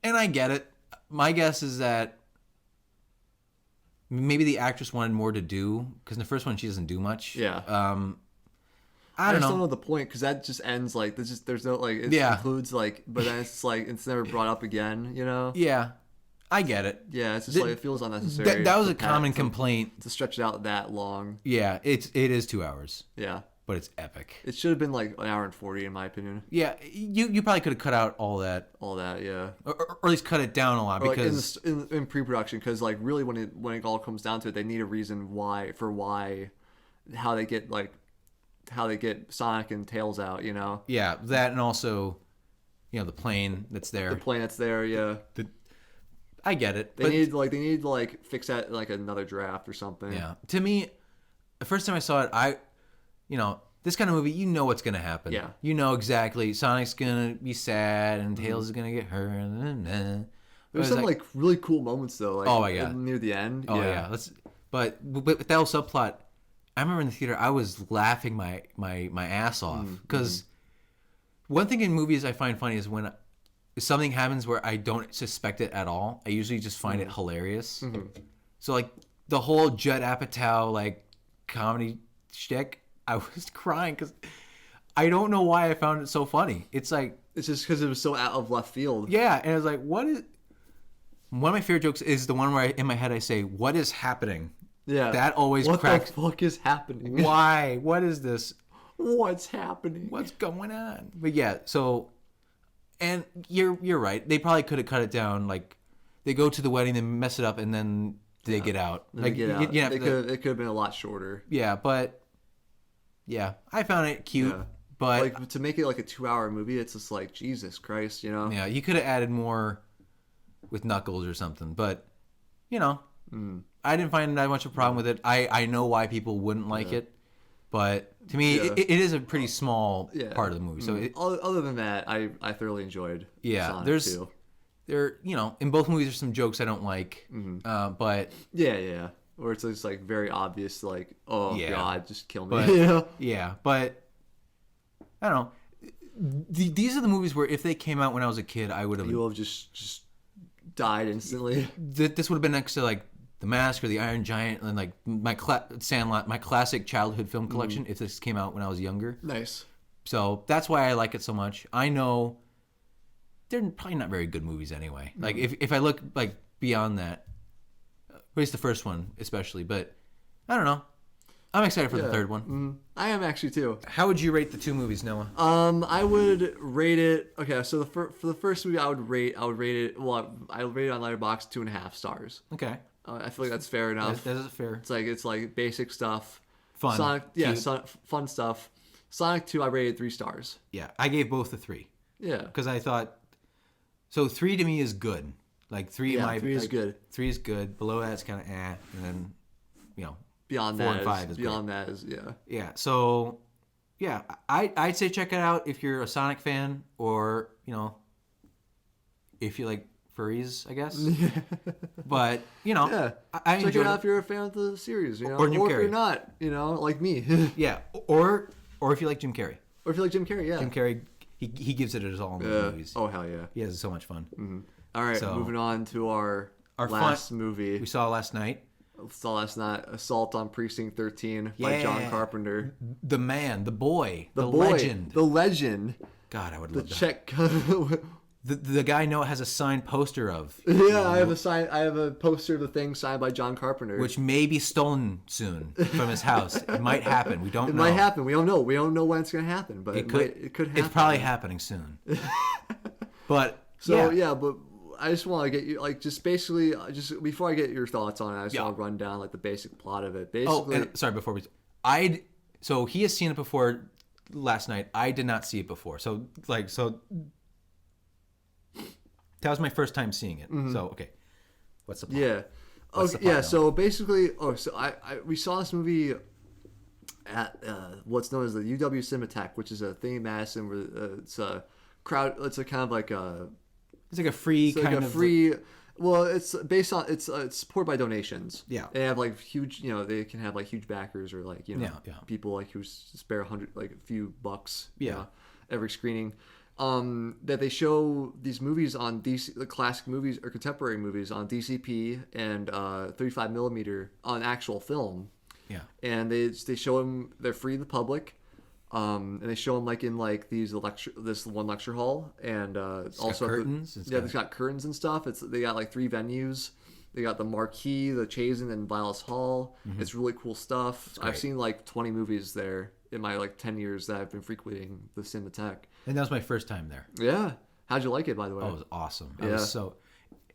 B: and I get it. My guess is that maybe the actress wanted more to do because in the first one she doesn't do much.
A: Yeah.
B: I
A: just
B: don't
A: don't
B: know
A: know the point because that just ends like there's no like it
B: Yeah.
A: includes like, but then it's like it's never brought up again. You know?
B: Yeah, I get it.
A: Yeah, it's just like it feels unnecessary.
B: That was
A: to
B: a common
A: to-
B: complaint.
A: to stretch it out that long.
B: Yeah, it is 2 hours,
A: Yeah,
B: but it's epic.
A: it should have been like an hour and 40 in my opinion.
B: Yeah, you probably could have cut out all that,
A: All that, yeah.
B: or at least cut it down a lot
A: Or like
B: because
A: in pre-production, because like really when it all comes down to it, they need a reason why how they get Sonic and Tails out. You know,
B: yeah, that and also, the plane that's there.
A: the plane that's there. Yeah,
B: I get it.
A: they need to like fix that like another draft or something.
B: Yeah. To me, the first time I saw it, this kind of movie, you know what's going to happen.
A: Yeah.
B: You know exactly. Sonic's going to be sad and Tails is going to get hurt.
A: There's some like really cool moments though. Like,
B: Oh, my God.
A: near the end.
B: Oh, yeah. But with that whole subplot, I remember in the theater, I was laughing my ass off. Because one thing in movies I find funny is when something happens where I don't suspect it at all, I usually just find it hilarious. So, like, the whole Judd Apatow, like, comedy shtick, I was crying because I don't know why I found it so funny. It's like...
A: It's just because it was so out of left field.
B: Yeah, and I was like, what is... One of my favorite jokes is the one where in my head I say, what is happening?
A: Yeah.
B: That always
A: what
B: cracks...
A: What the fuck is happening?
B: Why? What is this?
A: What's happening?
B: What's going on? But yeah, so... And you're right. They probably could have cut it down. Like, they go to the wedding, they mess it up, and then they get out.
A: Then
B: Like,
A: they get out.
B: it
A: It could have been a lot shorter.
B: Yeah, but... Yeah, I found it cute,
A: Yeah.
B: but...
A: Like to make it like a 2-hour movie, it's just like Jesus Christ, you know?
B: Yeah, you could have added more with Knuckles or something, but I didn't find that much of a problem with it. I know why people wouldn't like it, but to me,
A: Yeah.
B: it is a pretty small
A: Yeah.
B: part of the movie. So
A: Other than that, I thoroughly enjoyed.
B: yeah,
A: Sonic 2.
B: there in both movies there's some jokes I don't like, but
A: Yeah. Where it's just like very obvious, like, oh
B: Yeah.
A: God, just kill me.
B: But-
A: you know?
B: yeah, but I don't know. These are the movies where if they came out when I was a kid, I would have.
A: You will have just died instantly.
B: This would have been next to like The Mask or The Iron Giant and like my Sandlot, my classic childhood film collection. If this came out when I was younger,
A: Nice.
B: so that's why I like it so much. I know they're probably not very good movies anyway. Like if I look like beyond that, at least the first one especially. But I don't know. I'm excited for the third one.
A: I am actually too.
B: How would you rate the two movies, Noah?
A: I would rate it. Okay, so for the first movie, I would rate it. Well, I would rate it on Letterboxd 2.5 stars.
B: Okay,
A: I feel like that's fair enough.
B: that is fair.
A: It's like basic stuff.
B: Fun.
A: Sonic,
B: cute.
A: Fun stuff. Sonic 2, I rated 3 stars.
B: Yeah, I gave both a 3
A: Yeah.
B: because I thought. So 3 to me is good. Like 3,
A: Yeah, 3 is good.
B: 3 is good. Below that, it's kind of and then,
A: Beyond
B: 4
A: that
B: and 5 is
A: beyond that is yeah.
B: Yeah. So, yeah, I'd say check it out if you're a Sonic fan, or if you like furries, I guess. But you know,
A: Yeah.
B: I
A: Check
B: enjoyed
A: it out if you're a fan of the series, you know,
B: Or Jim
A: if
B: Carrey.
A: you're not, you know, like me,
B: Yeah, or if you like Jim Carrey.
A: or if you like Jim Carrey, yeah.
B: Jim Carrey, he gives it his all in the movies.
A: Oh hell yeah.
B: He has so much fun.
A: All right,
B: So-
A: moving on to our
B: Our
A: last movie.
B: We saw last night.
A: Saw last night, Assault on Precinct 13 by John
B: Yeah.
A: Carpenter.
B: The man, the boy, the
A: Boy,
B: legend.
A: the legend,
B: God, I would
A: the
B: love that.
A: Czech.
B: The guy Noah has a signed poster of,
A: Yeah, I have a poster of the thing signed by John Carpenter.
B: which may be stolen soon from his house. It might happen. We don't
A: it
B: know.
A: might happen. We don't know. We don't know when it's gonna happen, but it could happen.
B: It's probably happening soon. But
A: So
B: yeah,
A: but I just want to get you just basically just before I get your thoughts on it, I just want to run down like the basic plot of it.
B: Oh,
A: Basically,
B: and sorry. Before we, so he has seen it before last night. I did not see it before. So that was my first time seeing it. So okay, what's the plot?
A: yeah.
B: What's
A: Okay,
B: the plot,
A: yeah.
B: Noah?
A: So basically, we saw this movie at what's known as the UW Cinematheque, which is a thing in Madison where it's a crowd. It's a kind of like a
B: It's like a free
A: it's like
B: kind
A: a
B: of
A: free. Well, it's based on it's supported by donations.
B: Yeah.
A: They have like huge, they can have like huge backers or like
B: Yeah.
A: people like who spare a few bucks.
B: Yeah.
A: Every screening. That they show these movies on the classic movies or contemporary movies on DCP and 35 millimeter on actual film.
B: Yeah.
A: And they show them. They're free to the public. And they show them like in like this one lecture hall, and also
B: got curtains.
A: It's got curtains and stuff. They got like 3 venues. They got the Marquee, the Chazen, and Vilas Hall. It's really cool stuff. I've seen like 20 movies there in my like 10 years that I've been frequenting the Cinematheque.
B: And that was my first time there.
A: Yeah, how'd you like it, by the way?
B: Oh, it was awesome.
A: Yeah.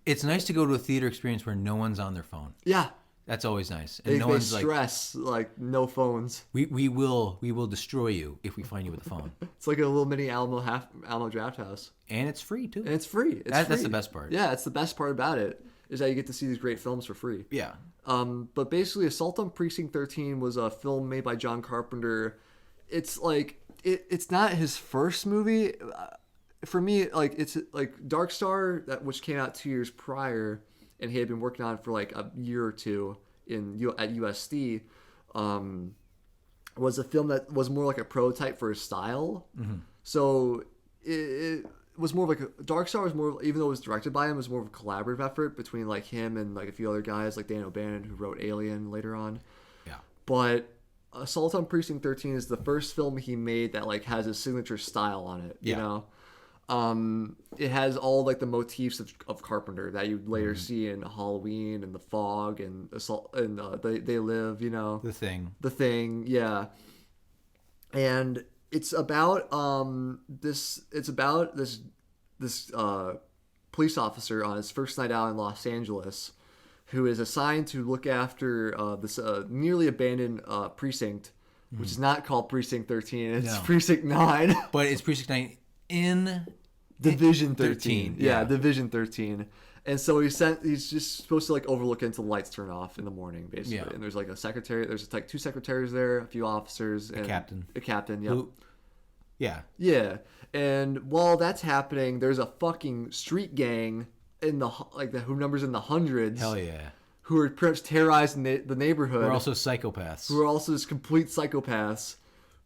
B: It's nice to go to a theater experience where no one's on their phone.
A: Yeah,
B: That's always nice. And
A: they,
B: no
A: they
B: one's like,
A: stress like no phones.
B: we will destroy you if we find you with a phone.
A: It's like a little mini Alamo Draft House,
B: And it's free too.
A: and it's free.
B: That's
A: free.
B: the best part.
A: Yeah, it's the best part about it is that you get to see these great films for free.
B: Yeah.
A: But basically, Assault on Precinct 13 was a film made by John Carpenter. It's like it's not his first movie. For me, like it's like Dark Star, which came out 2 years prior, and he had been working on it for like a year or two at USD. Was a film that was more like a prototype for his style. So it was more of like Dark Star was more, even though it was directed by him, it was more of a collaborative effort between like him and like a few other guys like Dan O'Bannon, who wrote Alien later on.
B: Yeah.
A: But Assault on Precinct 13 is the first film he made that like has his signature style on it. You
B: Yeah.
A: know, it has all like the motifs of Carpenter that you later see in Halloween and The Fog and Assault and They Live. You know,
B: The Thing.
A: The Thing, yeah. And it's about this police officer on his first night out in Los Angeles, who is assigned to look after this nearly abandoned precinct, which is not called Precinct 13. It's
B: No.
A: Precinct 9.
B: But it's Precinct 9 in
A: Division 13.
B: 13,
A: Yeah,
B: yeah.
A: Division 13. And so he's just supposed to like overlook it until the lights turn off in the morning, basically.
B: Yeah.
A: And there's like a secretary. There's like 2 secretaries there, a few officers, and
B: captain.
A: A captain, yeah.
B: Yeah.
A: Yeah. And while that's happening, there's a fucking street gang who numbers in the hundreds.
B: Hell yeah.
A: Who are pretty much terrorizing the neighborhood.
B: We're also psychopaths.
A: who are also just complete psychopaths,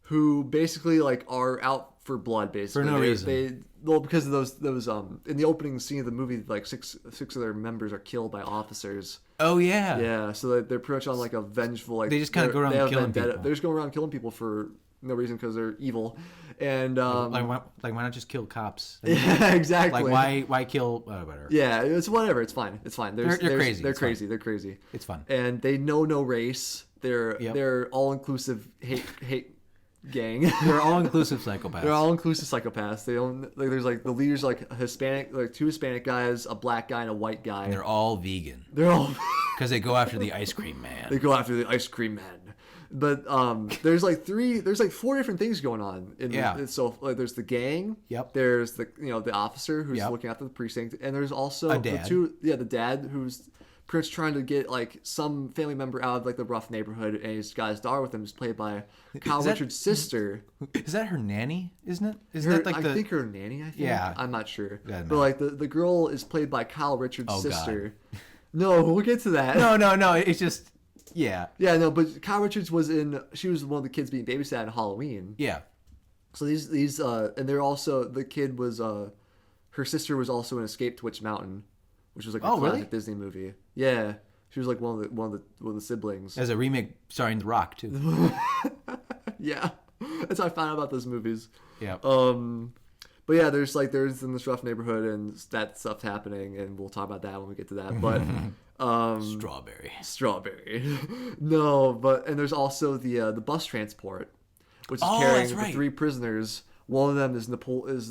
A: who basically like are out for blood, basically
B: For no reason.
A: Because of those in the opening scene of the movie, like six of their members are killed by officers.
B: Oh yeah.
A: Yeah, so they're pretty much on like a vengeful like
B: They just kinda go around
A: they have
B: killing
A: vendetta.
B: people.
A: They're just going around killing people for no reason because they're evil, and
B: Why not just kill cops?
A: yeah, exactly.
B: Like why kill whatever.
A: Yeah, it's whatever. It's fine. It's fine.
B: They're crazy.
A: They're
B: It's
A: crazy. They're crazy.
B: It's fun.
A: And they know no race.
B: Yep.
A: They're all inclusive hate gang.
B: They're all inclusive psychopaths.
A: They're all inclusive psychopaths. They don't like. There's like the leaders like Hispanic, like 2 Hispanic guys, a black guy, and a white guy.
B: And they're all vegan
A: They're all
B: because they go after the ice cream man.
A: they go after the ice cream man. But there's like 4 different things going on. So like, there's the gang.
B: Yep.
A: There's the the officer who's
B: Yep.
A: looking after the precinct, and there's also
B: A dad.
A: the dad who's Prince trying to get like some family member out of like the rough neighborhood, and he's got his daughter with him, who's played by Kyle Richards' sister.
B: Is that her nanny? Isn't it?
A: I think her nanny. I think.
B: Yeah.
A: I'm not sure.
B: Yeah,
A: but like the girl is played by Kyle Richards'
B: Oh,
A: sister. God. No, we'll get to that.
B: No. It's just yeah.
A: Yeah, no, but Kyle Richards was in. She was one of the kids being babysat in Halloween.
B: Yeah.
A: So these and they're also the kid was her sister was also in Escape to Witch Mountain, which was like a classic Disney movie. Yeah, she was like one of the siblings.
B: There's a remake starring The Rock too.
A: Yeah, that's how I found out about those movies.
B: Yeah.
A: But yeah, there's in this rough neighborhood and that stuff's happening, and we'll talk about that when we get to that. But strawberry. No, but and there's also the bus transport, which is carrying the 3 prisoners. One of them is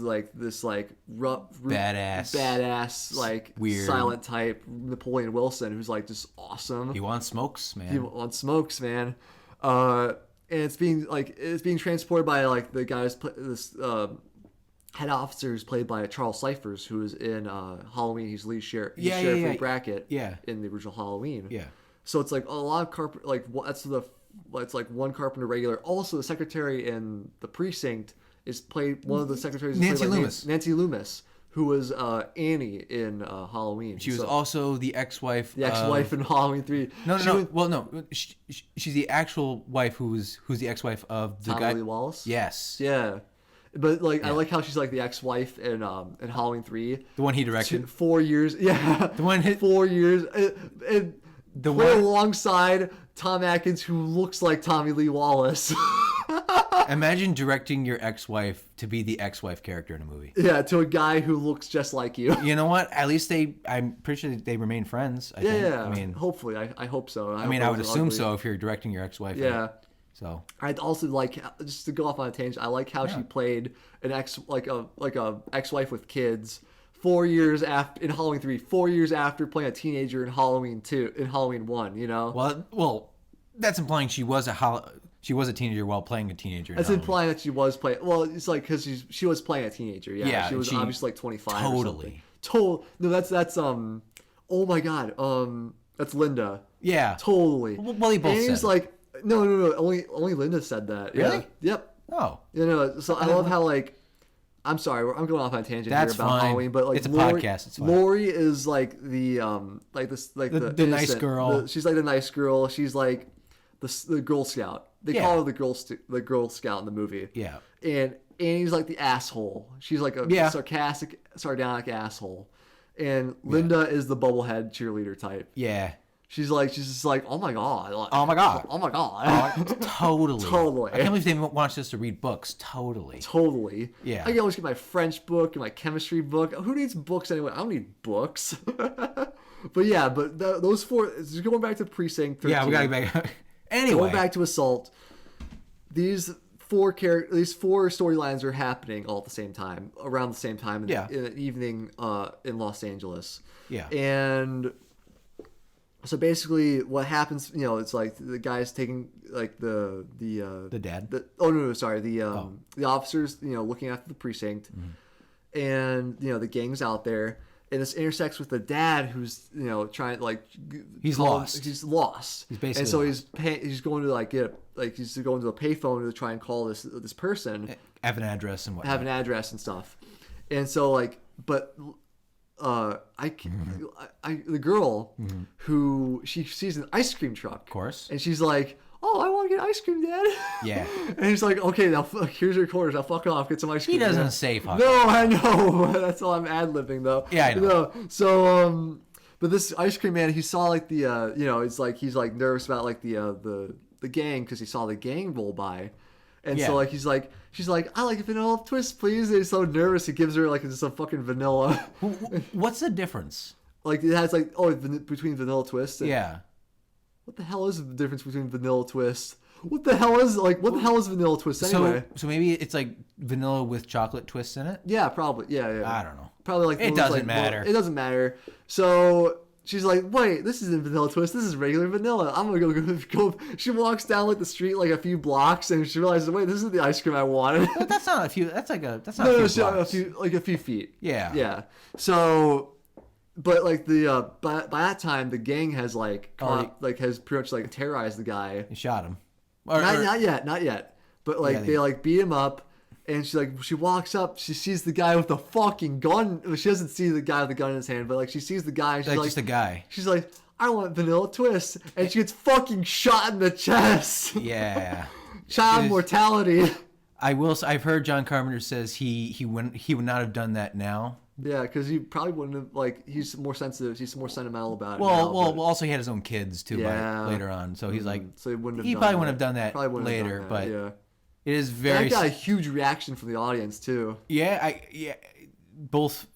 A: like this like rough, badass like
B: weird
A: silent type Napoleon Wilson, who's like just awesome.
B: He wants smokes, man.
A: And it's being transported by like the guy's head officer who's played by Charles Cyphers, who is in Halloween. He's lead sheriff. He's Sheriff Ray Brackett. In the original Halloween. Yeah. So it's like a lot of it's like one Carpenter regular. Also, the secretary in the Precinct is played. One of the secretaries is played by Nancy Loomis, who was Annie in Halloween.
B: She was also the ex-wife.
A: The ex-wife in Halloween 3.
B: No. She's the actual wife who's the ex-wife of the guy.
A: Lee Wallace.
B: Yes.
A: Yeah. But I like how she's like the ex-wife in Halloween 3.
B: The one he directed.
A: 4 years. Yeah.
B: The one
A: 4 years. The one alongside Tom Atkins, who looks like Tommy Lee Wallace.
B: Imagine directing your ex-wife to be the ex-wife character in a movie.
A: Yeah, to a guy who looks just like you.
B: You know what? At least I'm pretty sure they remain friends. I think.
A: I mean, hopefully, I hope so.
B: I would assume so if you're directing your ex-wife.
A: Yeah.
B: So
A: I'd also like, just to go off on a tangent, I like how she played an a ex-wife with kids 4 years after in Halloween 3, 4 years after playing a teenager in Halloween 1, you know?
B: Well, that's implying she was a teenager while playing a teenager.
A: That's implying that she was playing. Well, it's like because she was playing a teenager. Yeah, she was obviously like 25.
B: Totally.
A: No, that's oh my god. That's Linda.
B: Yeah.
A: Totally.
B: Well, they both
A: and
B: said.
A: He's like, no. Only Linda said that.
B: Really?
A: Yeah. Yep.
B: Oh.
A: So I love how like. I'm sorry, I'm going off on a tangent
B: That's
A: here about
B: fine.
A: Halloween, but like
B: it's a podcast. It's fine.
A: Lori is like the
B: the nice girl.
A: She's like the nice girl. She's like the Girl Scout. They call her the Girl Scout in the movie.
B: Yeah.
A: And Annie's like the asshole. She's like a sarcastic, sardonic asshole. And Linda is the bubblehead cheerleader type.
B: Yeah.
A: She's just like, oh my god.
B: Oh my god.
A: Oh my god.
B: Totally. I can't believe they want us to read books. Totally.
A: Yeah. I can always get my French book and my chemistry book. Who needs books anyway? I don't need books. But those 4, going back to Precinct 13.
B: Yeah, we gotta get back. Anyway.
A: Going back to Assault, these 4 storylines are happening all at the same time, around the same time in the evening in Los Angeles.
B: Yeah.
A: And so basically what happens, it's like the guy's taking like the
B: dad.
A: The officers, looking after the precinct, and the gang's out there, and this intersects with the dad who's trying
B: he's lost.
A: He's lost.
B: He's basically
A: and so
B: lost.
A: he's going to he's going to a payphone to try and call this person,
B: have an address and whatnot.
A: Have an address and stuff, and so but. The girl who she sees an ice cream truck,
B: of course,
A: and she's like, "Oh, I want to get ice cream, Dad."
B: Yeah,
A: and he's like, "Okay, now here's your quarters. Now fuck off, get some ice cream."
B: He doesn't say fuck.
A: No, I know. That's all I'm ad-libbing though.
B: Yeah, I know.
A: So but this ice cream man, he saw like the he's like nervous about like the gang because he saw the gang roll by. And so like she's like, I like a vanilla twist, please. And he's so nervous, he gives her like just a fucking vanilla.
B: What's the difference?
A: Like it has like between vanilla twist. And what the hell is the difference between vanilla twist? What the hell is vanilla twist anyway?
B: So maybe it's like vanilla with chocolate twists in it.
A: Yeah, probably. Yeah.
B: I don't know.
A: Probably like
B: it doesn't matter.
A: It doesn't matter. So. She's like, wait, this isn't vanilla twist. This is regular vanilla. I'm gonna go. She walks down like the street like a few blocks, and she realizes, wait, this isn't the ice cream I wanted.
B: But that's not a few. That's not a few blocks.
A: A few feet.
B: Yeah.
A: So but like the by that time the gang has like
C: Already-
A: has pretty much like terrorized the guy.
C: He shot him.
A: Not yet. But like
C: Yeah,
A: they like beat him up, and she walks up, she sees the guy with the fucking gun. Well, she doesn't see the guy with the gun in his hand, but like she sees the guy. And she's
C: like
A: like
C: just a guy.
A: She's like, I want vanilla twist, and she gets fucking shot in the chest.
C: Yeah.
A: Child
C: It is-
A: mortality.
C: I've heard John Carpenter says he would not have done that now.
A: Yeah, because he probably wouldn't have, like, he's more sensitive, he's more sentimental about it.
C: Well,
A: now,
C: well, also he had his own kids too
A: Yeah.
C: later on, so he's like,
A: so he wouldn't have.
C: he
A: done
C: probably
A: that.
C: wouldn't have done that
A: Probably wouldn't have
C: later,
A: done that,
C: but
A: yeah.
C: it is very.
A: That got a huge reaction from the audience too.
C: Yeah, both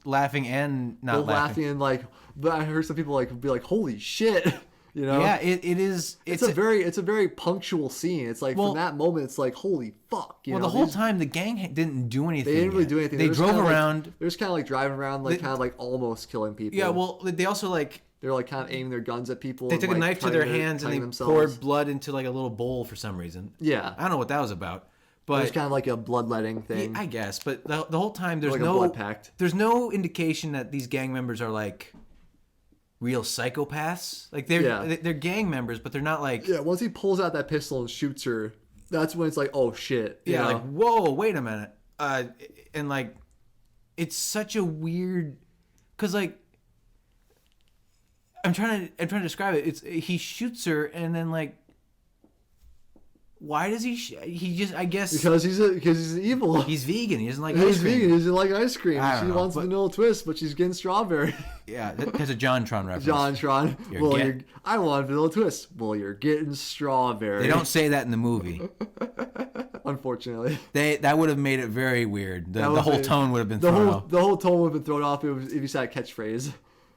C: laughing and not
A: Both laughing and like, but I heard some people like be like, "Holy shit," you know?
C: Yeah, it is.
A: It's a very punctual scene. It's like from that moment, it's like, "Holy fuck!" You know,
C: the whole time the gang didn't do anything.
A: They didn't really do anything.
C: They drove around.
A: Like, they're just kind of like driving around, like kind of like almost killing people.
C: Yeah, well, they also like.
A: They're like kind of aiming their guns at people.
C: They
A: and,
C: took a
A: like,
C: knife to their
A: cutting
C: hands and they
A: themselves.
C: poured blood into like a little bowl for some reason.
A: Yeah,
C: I don't know what that was about,
A: it was
C: but
A: kind of like a bloodletting
C: yeah,
A: thing.
C: I guess. But the whole time there's
A: Like a
C: no
A: blood pact.
C: there's no indication that these gang members are like real psychopaths. Like they're gang members, but they're not like
A: Yeah, once he pulls out that pistol and shoots her, that's when it's like, oh shit. You know?
C: like whoa, wait a minute, and like it's such a weird, cause like. I'm trying to describe it. He shoots her and then like, why does he just I guess
A: because he's evil.
C: he's vegan. He doesn't like
A: He's
C: ice cream.
A: vegan. He doesn't like ice cream.
C: I don't
A: She
C: know,
A: wants
C: but-
A: vanilla twist, but she's getting strawberry.
C: Yeah, that's a JonTron reference.
A: JonTron. I want vanilla twist. Well, you're getting strawberry.
C: They don't say that in the movie.
A: Unfortunately,
C: That would have made it very weird. The
A: would
C: whole
A: be-
C: tone would have been thrown off.
A: the whole tone would have been thrown off if you said a catchphrase.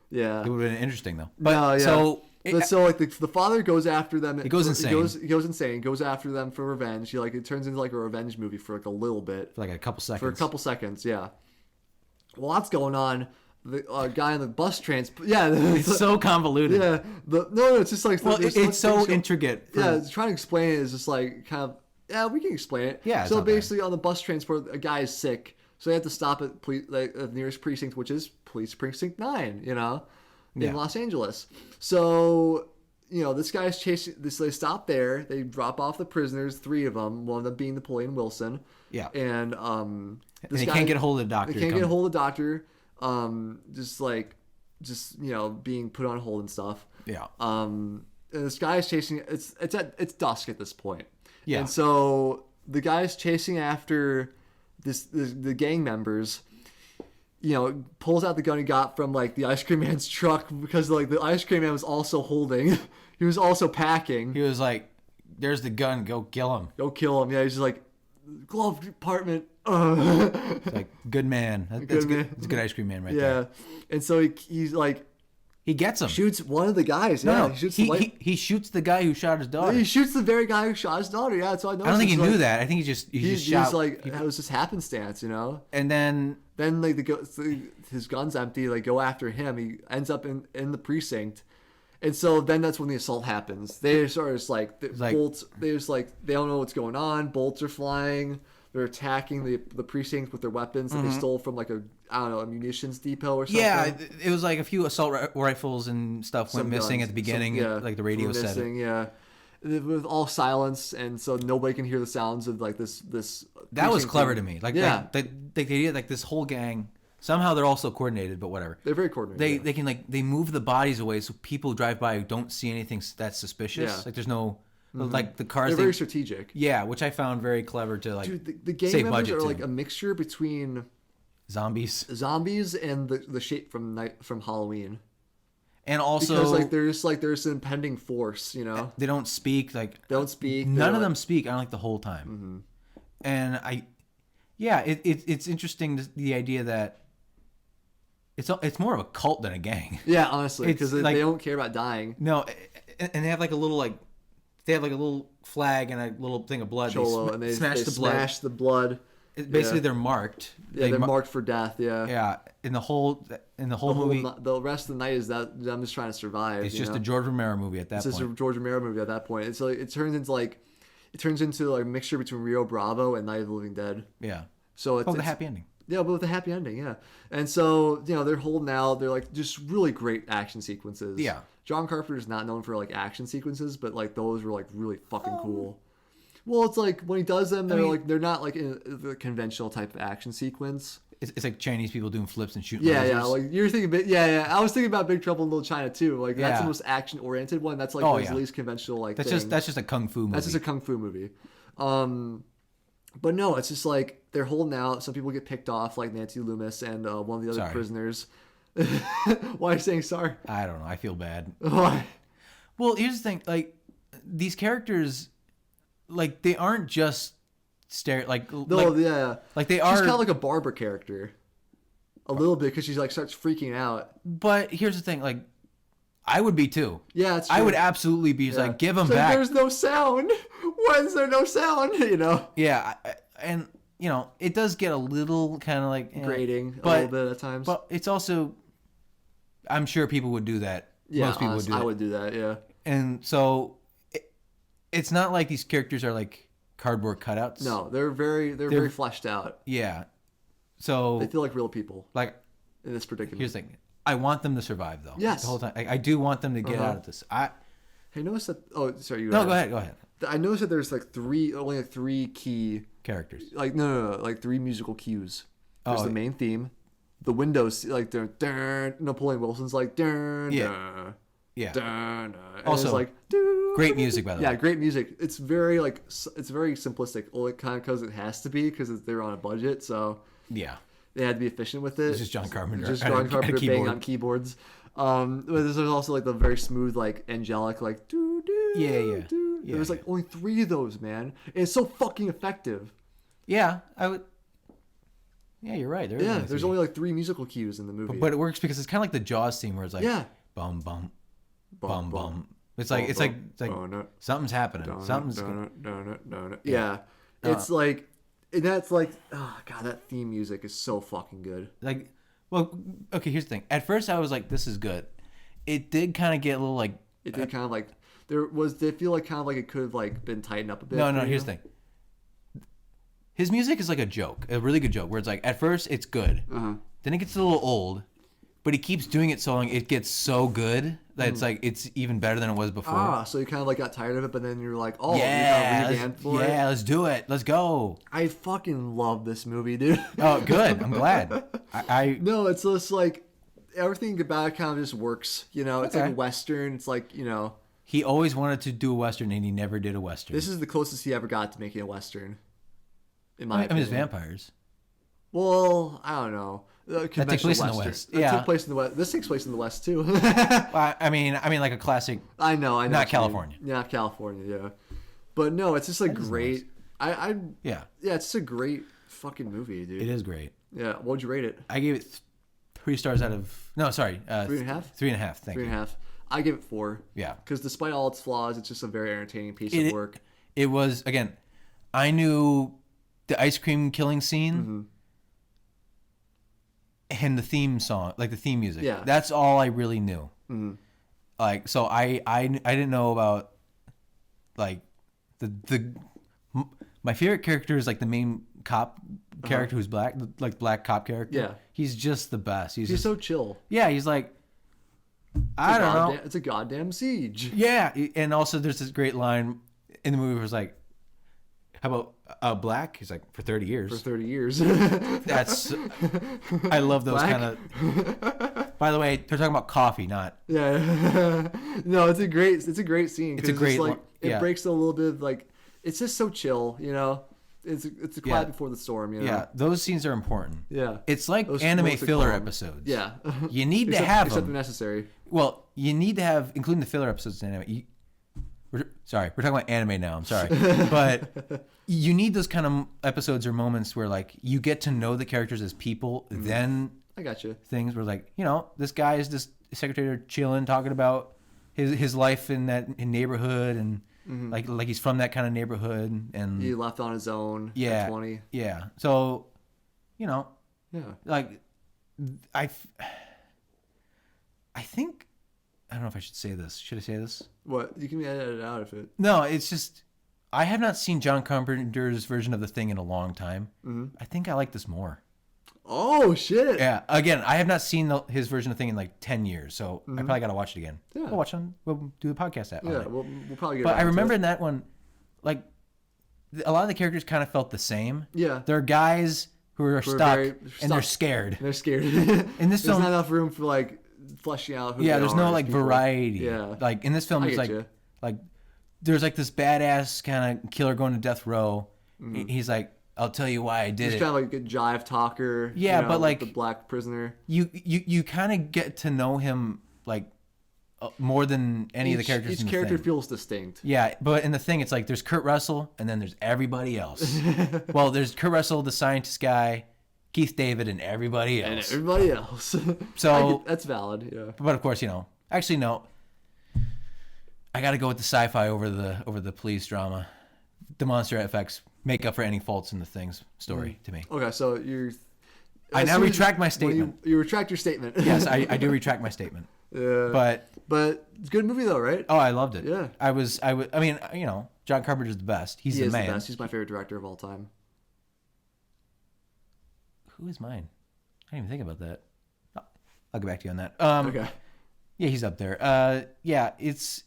A: Yeah.
C: It would have been interesting though.
A: No, yeah.
C: So
A: So like the father goes after them.
C: He goes insane.
A: He goes insane. Goes after them for revenge. It turns into like a revenge movie for like a little bit.
C: for like a couple seconds.
A: For a couple seconds, yeah. Well, that's going on. The guy in the bus transport. Yeah,
C: It's so convoluted.
A: yeah. No, it's just like
C: Well,
A: there's
C: it's so
A: things go-
C: intricate.
A: Yeah, trying to explain it is just like kind of. Yeah, we can explain it.
C: Yeah, it's
A: So
C: not bad.
A: basically, on the bus transport, a guy is sick, so they have to stop at the nearest precinct, which is Police Precinct 9. You know, in
C: Yeah.
A: Los Angeles. So. This guy's chasing. They stop there. They drop off the prisoners, 3 of them. One of them being Napoleon Wilson.
C: Yeah.
A: And
C: They can't get a hold of the doctor.
A: They can't get a hold of the doctor. Just being put on hold and stuff.
C: Yeah.
A: And this guy is chasing. It's dusk at this point.
C: Yeah.
A: And so the guy's chasing after the gang members. Pulls out the gun he got from like the ice cream man's truck because like the ice cream man was also holding. He was also packing.
C: He was like, "There's the gun. Go kill him."
A: Go kill him. Yeah, he's just like, glove department.
C: It's like, good man. That's
A: Good
C: good.
A: man.
C: It's a good ice cream man right
A: Yeah,
C: there.
A: and so he's like
C: He gets him.
A: shoots one of the guys. Yeah,
C: No,
A: he shoots
C: he shoots the guy who shot his daughter.
A: he shoots the very guy who shot his daughter. Yeah, so I know.
C: I don't think he knew that. I think he just shot.
A: He's like it was just happenstance,
C: And then
A: Then his gun's empty. They go after him. He ends up in the precinct, and so then that's when the assault happens. They sort of just like bolts. They just like they don't know what's going on. Bolts are flying. They're attacking the precinct with their weapons that they stole from like a munitions depot or something.
C: yeah, it was like a few assault rifles and stuff went
A: Some
C: missing
A: guns.
C: at the beginning. Like the radio
A: were
C: said it.
A: missing, yeah. With all silence, and so nobody can hear the sounds of like this.
C: That was
A: precinct
C: clever to
A: being-
C: me. Like
A: yeah,
C: the idea like this whole gang. Somehow they're also coordinated, but whatever.
A: they're very coordinated.
C: They can they move the bodies away so people drive by who don't see anything that's suspicious.
A: Yeah.
C: Like there's no like the cars.
A: They're very strategic.
C: Yeah, which I found very clever to like
A: Dude, the gang
C: save
A: members
C: budget
A: are
C: too.
A: like a mixture between
C: Zombies
A: zombies and the shape from Halloween.
C: and also
A: Because like there's an impending force,
C: they don't speak like
A: They don't speak.
C: none
A: they're,
C: of
A: like-
C: them speak. I don't like the whole time. And it's interesting the idea that it's more of a cult than a gang.
A: Yeah, honestly,
C: It's
A: because
C: like-
A: they don't care about dying.
C: No, and they have like a little they have like a little flag and a little thing of blood.
A: Cholo, and they
C: smash the blood.
A: smash the blood.
C: Basically,
A: yeah.
C: they're marked.
A: Yeah, they're marked for death. Yeah.
C: Yeah, in the whole movie,
A: The rest of the night is that them just trying to survive.
C: it's just a George Romero movie at that
A: It's just a
C: point.
A: George Romero movie at that point. It's like it turns into like a mixture between Rio Bravo and Night of the Living Dead.
C: Yeah.
A: So it's
C: Oh, the happy ending.
A: Yeah, but with a happy ending, yeah. And so, they're holding out. They're like just really great action sequences.
C: Yeah.
A: John Carpenter's not known for like action sequences, but like those were like really fucking cool. Well, it's like when he does them, they're not like in the conventional type of action sequence.
C: It's like Chinese people doing flips and shooting.
A: Yeah,
C: lasers.
A: yeah. Like you're thinking, I was thinking about Big Trouble in Little China too. Like that's the most action oriented one. That's like his least conventional like.
C: That's
A: thing.
C: just a kung fu movie.
A: That's just a kung fu movie. But no, it's just like they're holding out. Some people get picked off, like Nancy Loomis and one of the other prisoners. Why are you saying sorry?
C: I don't know. I feel bad.
A: Why?
C: Well, here's the thing. Like these characters, like they aren't just like they are.
A: She's kind of like a Barbara character, a little bit, because she's like starts freaking out.
C: But here's the thing. Like I would be too.
A: Yeah, it's true.
C: I would absolutely be like, give them back.
A: There's no sound. Why is there no sound?
C: Yeah, and it does get a little kind of like
A: grating a little bit at times.
C: But it's also, I'm sure people would do that.
A: Yeah,
C: most people would do that.
A: I would do that. Yeah.
C: And so, it's not like these characters are like cardboard cutouts.
A: No, they're very fleshed out.
C: Yeah. So
A: they feel like real people.
C: Like
A: in this predicament.
C: Here's the thing. I want them to survive though.
A: Yes.
C: The whole time. I do want them to get out of this.
A: Hey, notice that. Oh, sorry.
C: Go ahead.
A: I noticed that there's like only three key
C: characters.
A: Like no, like three musical cues. There's the main theme, the Windows like Napoleon Wilson's like
C: yeah.
A: And
C: also
A: it's like
C: great music by the way.
A: Yeah, great music. It's very very simplistic. Well, it kind of because it has to be because they're on a budget, so
C: yeah,
A: they had to be efficient with it.
C: It's just John Carpenter.
A: Just John Carpenter banging on keyboards. But there's also like the very smooth, like angelic, like doo doo.
C: Yeah.
A: There's like only three of those, man. And it's so fucking effective.
C: Yeah, I would. Yeah, you're right.
A: There's only like three musical cues in the movie.
C: But it works because it's kind of like the Jaws scene where it's like bum bum bum bum. It's like something's happening. Something's
A: yeah. It's like, and that's like, oh god, that theme music is so fucking good.
C: Like, well, okay. Here's the thing. At first, I was like, "This is good." It did kind of get a little like.
A: It did kind of like They feel like kind of like it could have like been tightened up a bit.
C: No. Here's the thing. His music is like a joke, a really good joke, where it's like at first it's good, then it gets a little old, but he keeps doing it so long it gets so good that it's like it's even better than it was before.
A: So you kind of like got tired of it, but then you're like, oh,
C: yeah,
A: you're revamped for it.
C: Yeah, let's do it. Let's go.
A: I fucking love this movie, dude.
C: Oh, good. I'm glad.
A: No, it's just like everything about it kind of just works. It's like a Western. It's like
C: He always wanted to do a Western, and he never did a Western.
A: This is the closest he ever got to making a Western. In my
C: I
A: opinion.
C: mean, it's vampires.
A: Well, I don't know.
C: That takes place in the West.
A: It took place in the West. This takes place in the West too.
C: I mean, like a classic.
A: I know.
C: Not California.
A: Not California, yeah. But no, it's just a great. Nice. Yeah, it's just a great fucking movie, dude.
C: It is great.
A: Yeah, what'd you rate it?
C: I gave it 3 stars out of. No, sorry.
A: 3.5.
C: 3.5. Thank you.
A: 3.5. I give it 4.
C: Yeah.
A: Because despite all its flaws, it's just a very entertaining piece of work.
C: It was again. I knew the ice cream killing scene and the theme song, like the theme music.
A: Yeah.
C: That's all I really knew. Like, so I didn't know about like my favorite character is like the main cop character who's black, like black cop character.
A: Yeah.
C: He's just the best. He's just,
A: so chill.
C: Yeah, he's like, I don't know.
A: It's a goddamn siege.
C: Yeah, and also there's this great line in the movie where it's like, how about black? He's like, for 30 years.
A: For 30 years.
C: That's, I love those kind of. By the way, they're talking about coffee, not.
A: Yeah. No, it's a great scene.
C: It's a great,
A: like, it breaks a little bit of like, it's just so chill, It's a quiet before the storm,
C: Yeah, those scenes are important.
A: Yeah.
C: It's like those anime filler episodes.
A: Yeah.
C: You need to have them.
A: Except they're necessary.
C: Well, you need to have, including the filler episodes in anime. We're talking about anime now. I'm sorry. But you need those kind of episodes or moments where, like, you get to know the characters as people. Then
A: I got you.
C: Things where, like, this guy is just secretary chilling, talking about his life in that neighborhood, and like he's from that kind of neighborhood, and
A: he left on his own.
C: Yeah,
A: at 20.
C: Yeah. So,
A: Yeah.
C: like, I think. I don't know if I should say this. Should I say this?
A: What? You can edit it out if it...
C: No, it's just... I have not seen John Carpenter's version of The Thing in a long time. I think I like this more.
A: Oh shit!
C: Yeah. Again, I have not seen his version of Thing in like 10 years, so I probably got to watch it again.
A: Yeah.
C: We'll watch it. We'll do the podcast on
A: Yeah,
C: it.
A: we'll probably get.
C: But I
A: around to
C: remember
A: it.
C: in that one, like a lot of the characters kind of felt the same.
A: Yeah.
C: There are guys who are stuck and they're
A: stuck.
C: scared.
A: They're scared.
C: In this
A: There's
C: film,
A: not enough room for like fleshing out. Who
C: yeah,
A: they
C: there's
A: are
C: no
A: as
C: like
A: people.
C: variety.
A: Yeah.
C: Like in this film,
A: I
C: it's
A: get
C: like
A: you.
C: like there's like this badass kind of killer going to death row. He's like, I'll tell you why I did
A: He's
C: it.
A: kind of like a jive talker.
C: Yeah, but like
A: the black prisoner.
C: You kind of get to know him like more than any of the characters.
A: Each
C: in the
A: character
C: Thing.
A: feels distinct.
C: Yeah, but in the Thing, it's like there's Kurt Russell and then there's everybody else. Well, there's Kurt Russell, the scientist guy, Keith David, and everybody
A: And
C: else.
A: everybody else.
C: So-
A: that's valid. Yeah.
C: But of course, actually no. I got to go with the sci-fi over the police drama. The monster effects make up for any faults in the Thing's story to me.
A: Okay, so you're.
C: I now retract my statement.
A: You retract your statement.
C: Yes, I do retract my statement.
A: Yeah.
C: But
A: it's a good movie though, right?
C: oh, I loved it.
A: Yeah.
C: I mean, John Carpenter's the best. He's
A: He
C: the
A: is
C: man.
A: the best. He's my favorite director of all time.
C: Who is mine? I didn't even think about that. I'll get back to you on that.
A: Okay.
C: Yeah, he's up there. Yeah, it's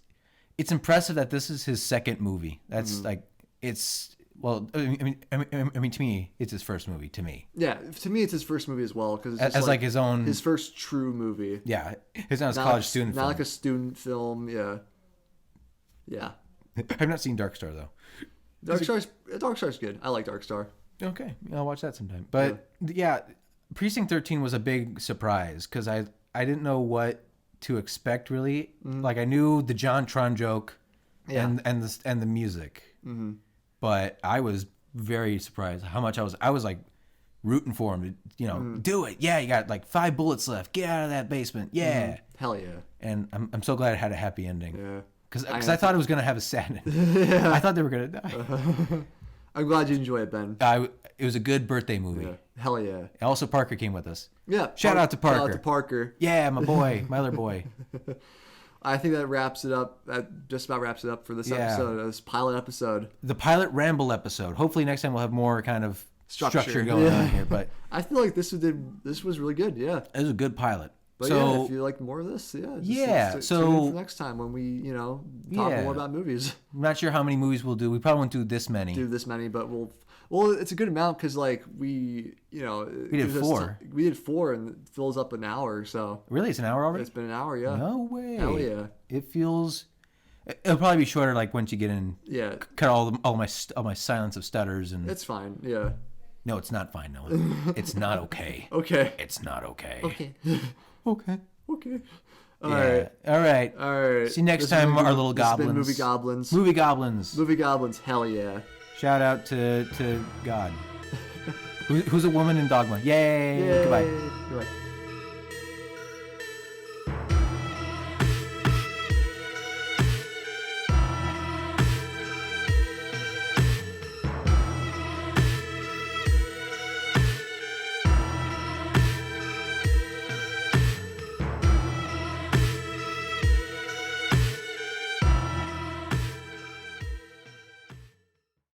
C: impressive that this is his second movie. That's like it's well. I mean, to me, it's his first movie. To me,
A: Yeah, to me, it's his first movie as well because it's
C: as like his own.
A: his first true movie.
C: Yeah, his own
A: Not
C: college
A: like,
C: student
A: not
C: film.
A: like a student film. Yeah. Yeah.
C: I've not seen Dark Star though.
A: Dark Star's good. I like Dark Star.
C: Okay, I'll watch that sometime. But yeah, Precinct 13 was a big surprise because I didn't know what to expect really. Like I knew the John Tron joke, and the music, but I was very surprised how much I was like rooting for him to do it. Yeah, you got like 5 bullets left. Get out of that basement. Yeah,
A: Hell yeah.
C: and I'm so glad it had a happy ending.
A: Yeah.
C: Because I thought it was gonna have a sad ending. I thought they were gonna die.
A: I'm glad you enjoy it, Ben.
C: It was a good birthday movie.
A: Yeah. Hell yeah.
C: Also, Parker came with us.
A: Yeah.
C: Shout out to Parker.
A: Shout out to Parker.
C: Yeah, my boy, my other boy.
A: I think that wraps it up. That just about wraps it up for this episode, this pilot episode.
C: The pilot ramble episode. Hopefully next time we'll have more kind of structure going on here. But
A: I feel like this was really good. Yeah.
C: it was a good pilot.
A: But
C: so
A: yeah, if you like more of this, tune in for next time when we, talk more about movies.
C: I'm not sure how many movies we'll do. We probably won't do this many.
A: Do this many, but well, it's a good amount because like we
C: did 4.
A: We did 4 and it fills up an hour. So
C: Really, it's an hour already?
A: it's been an hour. Yeah.
C: No way.
A: Hell yeah.
C: It feels. It'll probably be shorter, like once you get in.
A: Yeah.
C: Cut all my silence of stutters and.
A: It's fine. Yeah.
C: No, it's not fine, Noah. It's not okay.
A: Okay.
C: It's not okay.
A: Okay.
C: Okay.
A: Okay.
C: All right. All right.
A: All right.
C: See you next
A: This has
C: time,
A: been
C: our little
A: this has been
C: goblins.
A: Movie Goblins.
C: Movie Goblins.
A: Movie Goblins. Hell yeah.
C: Shout out to God. Who's a woman in Dogma? Yay.
A: Yay.
C: Goodbye.
A: Goodbye.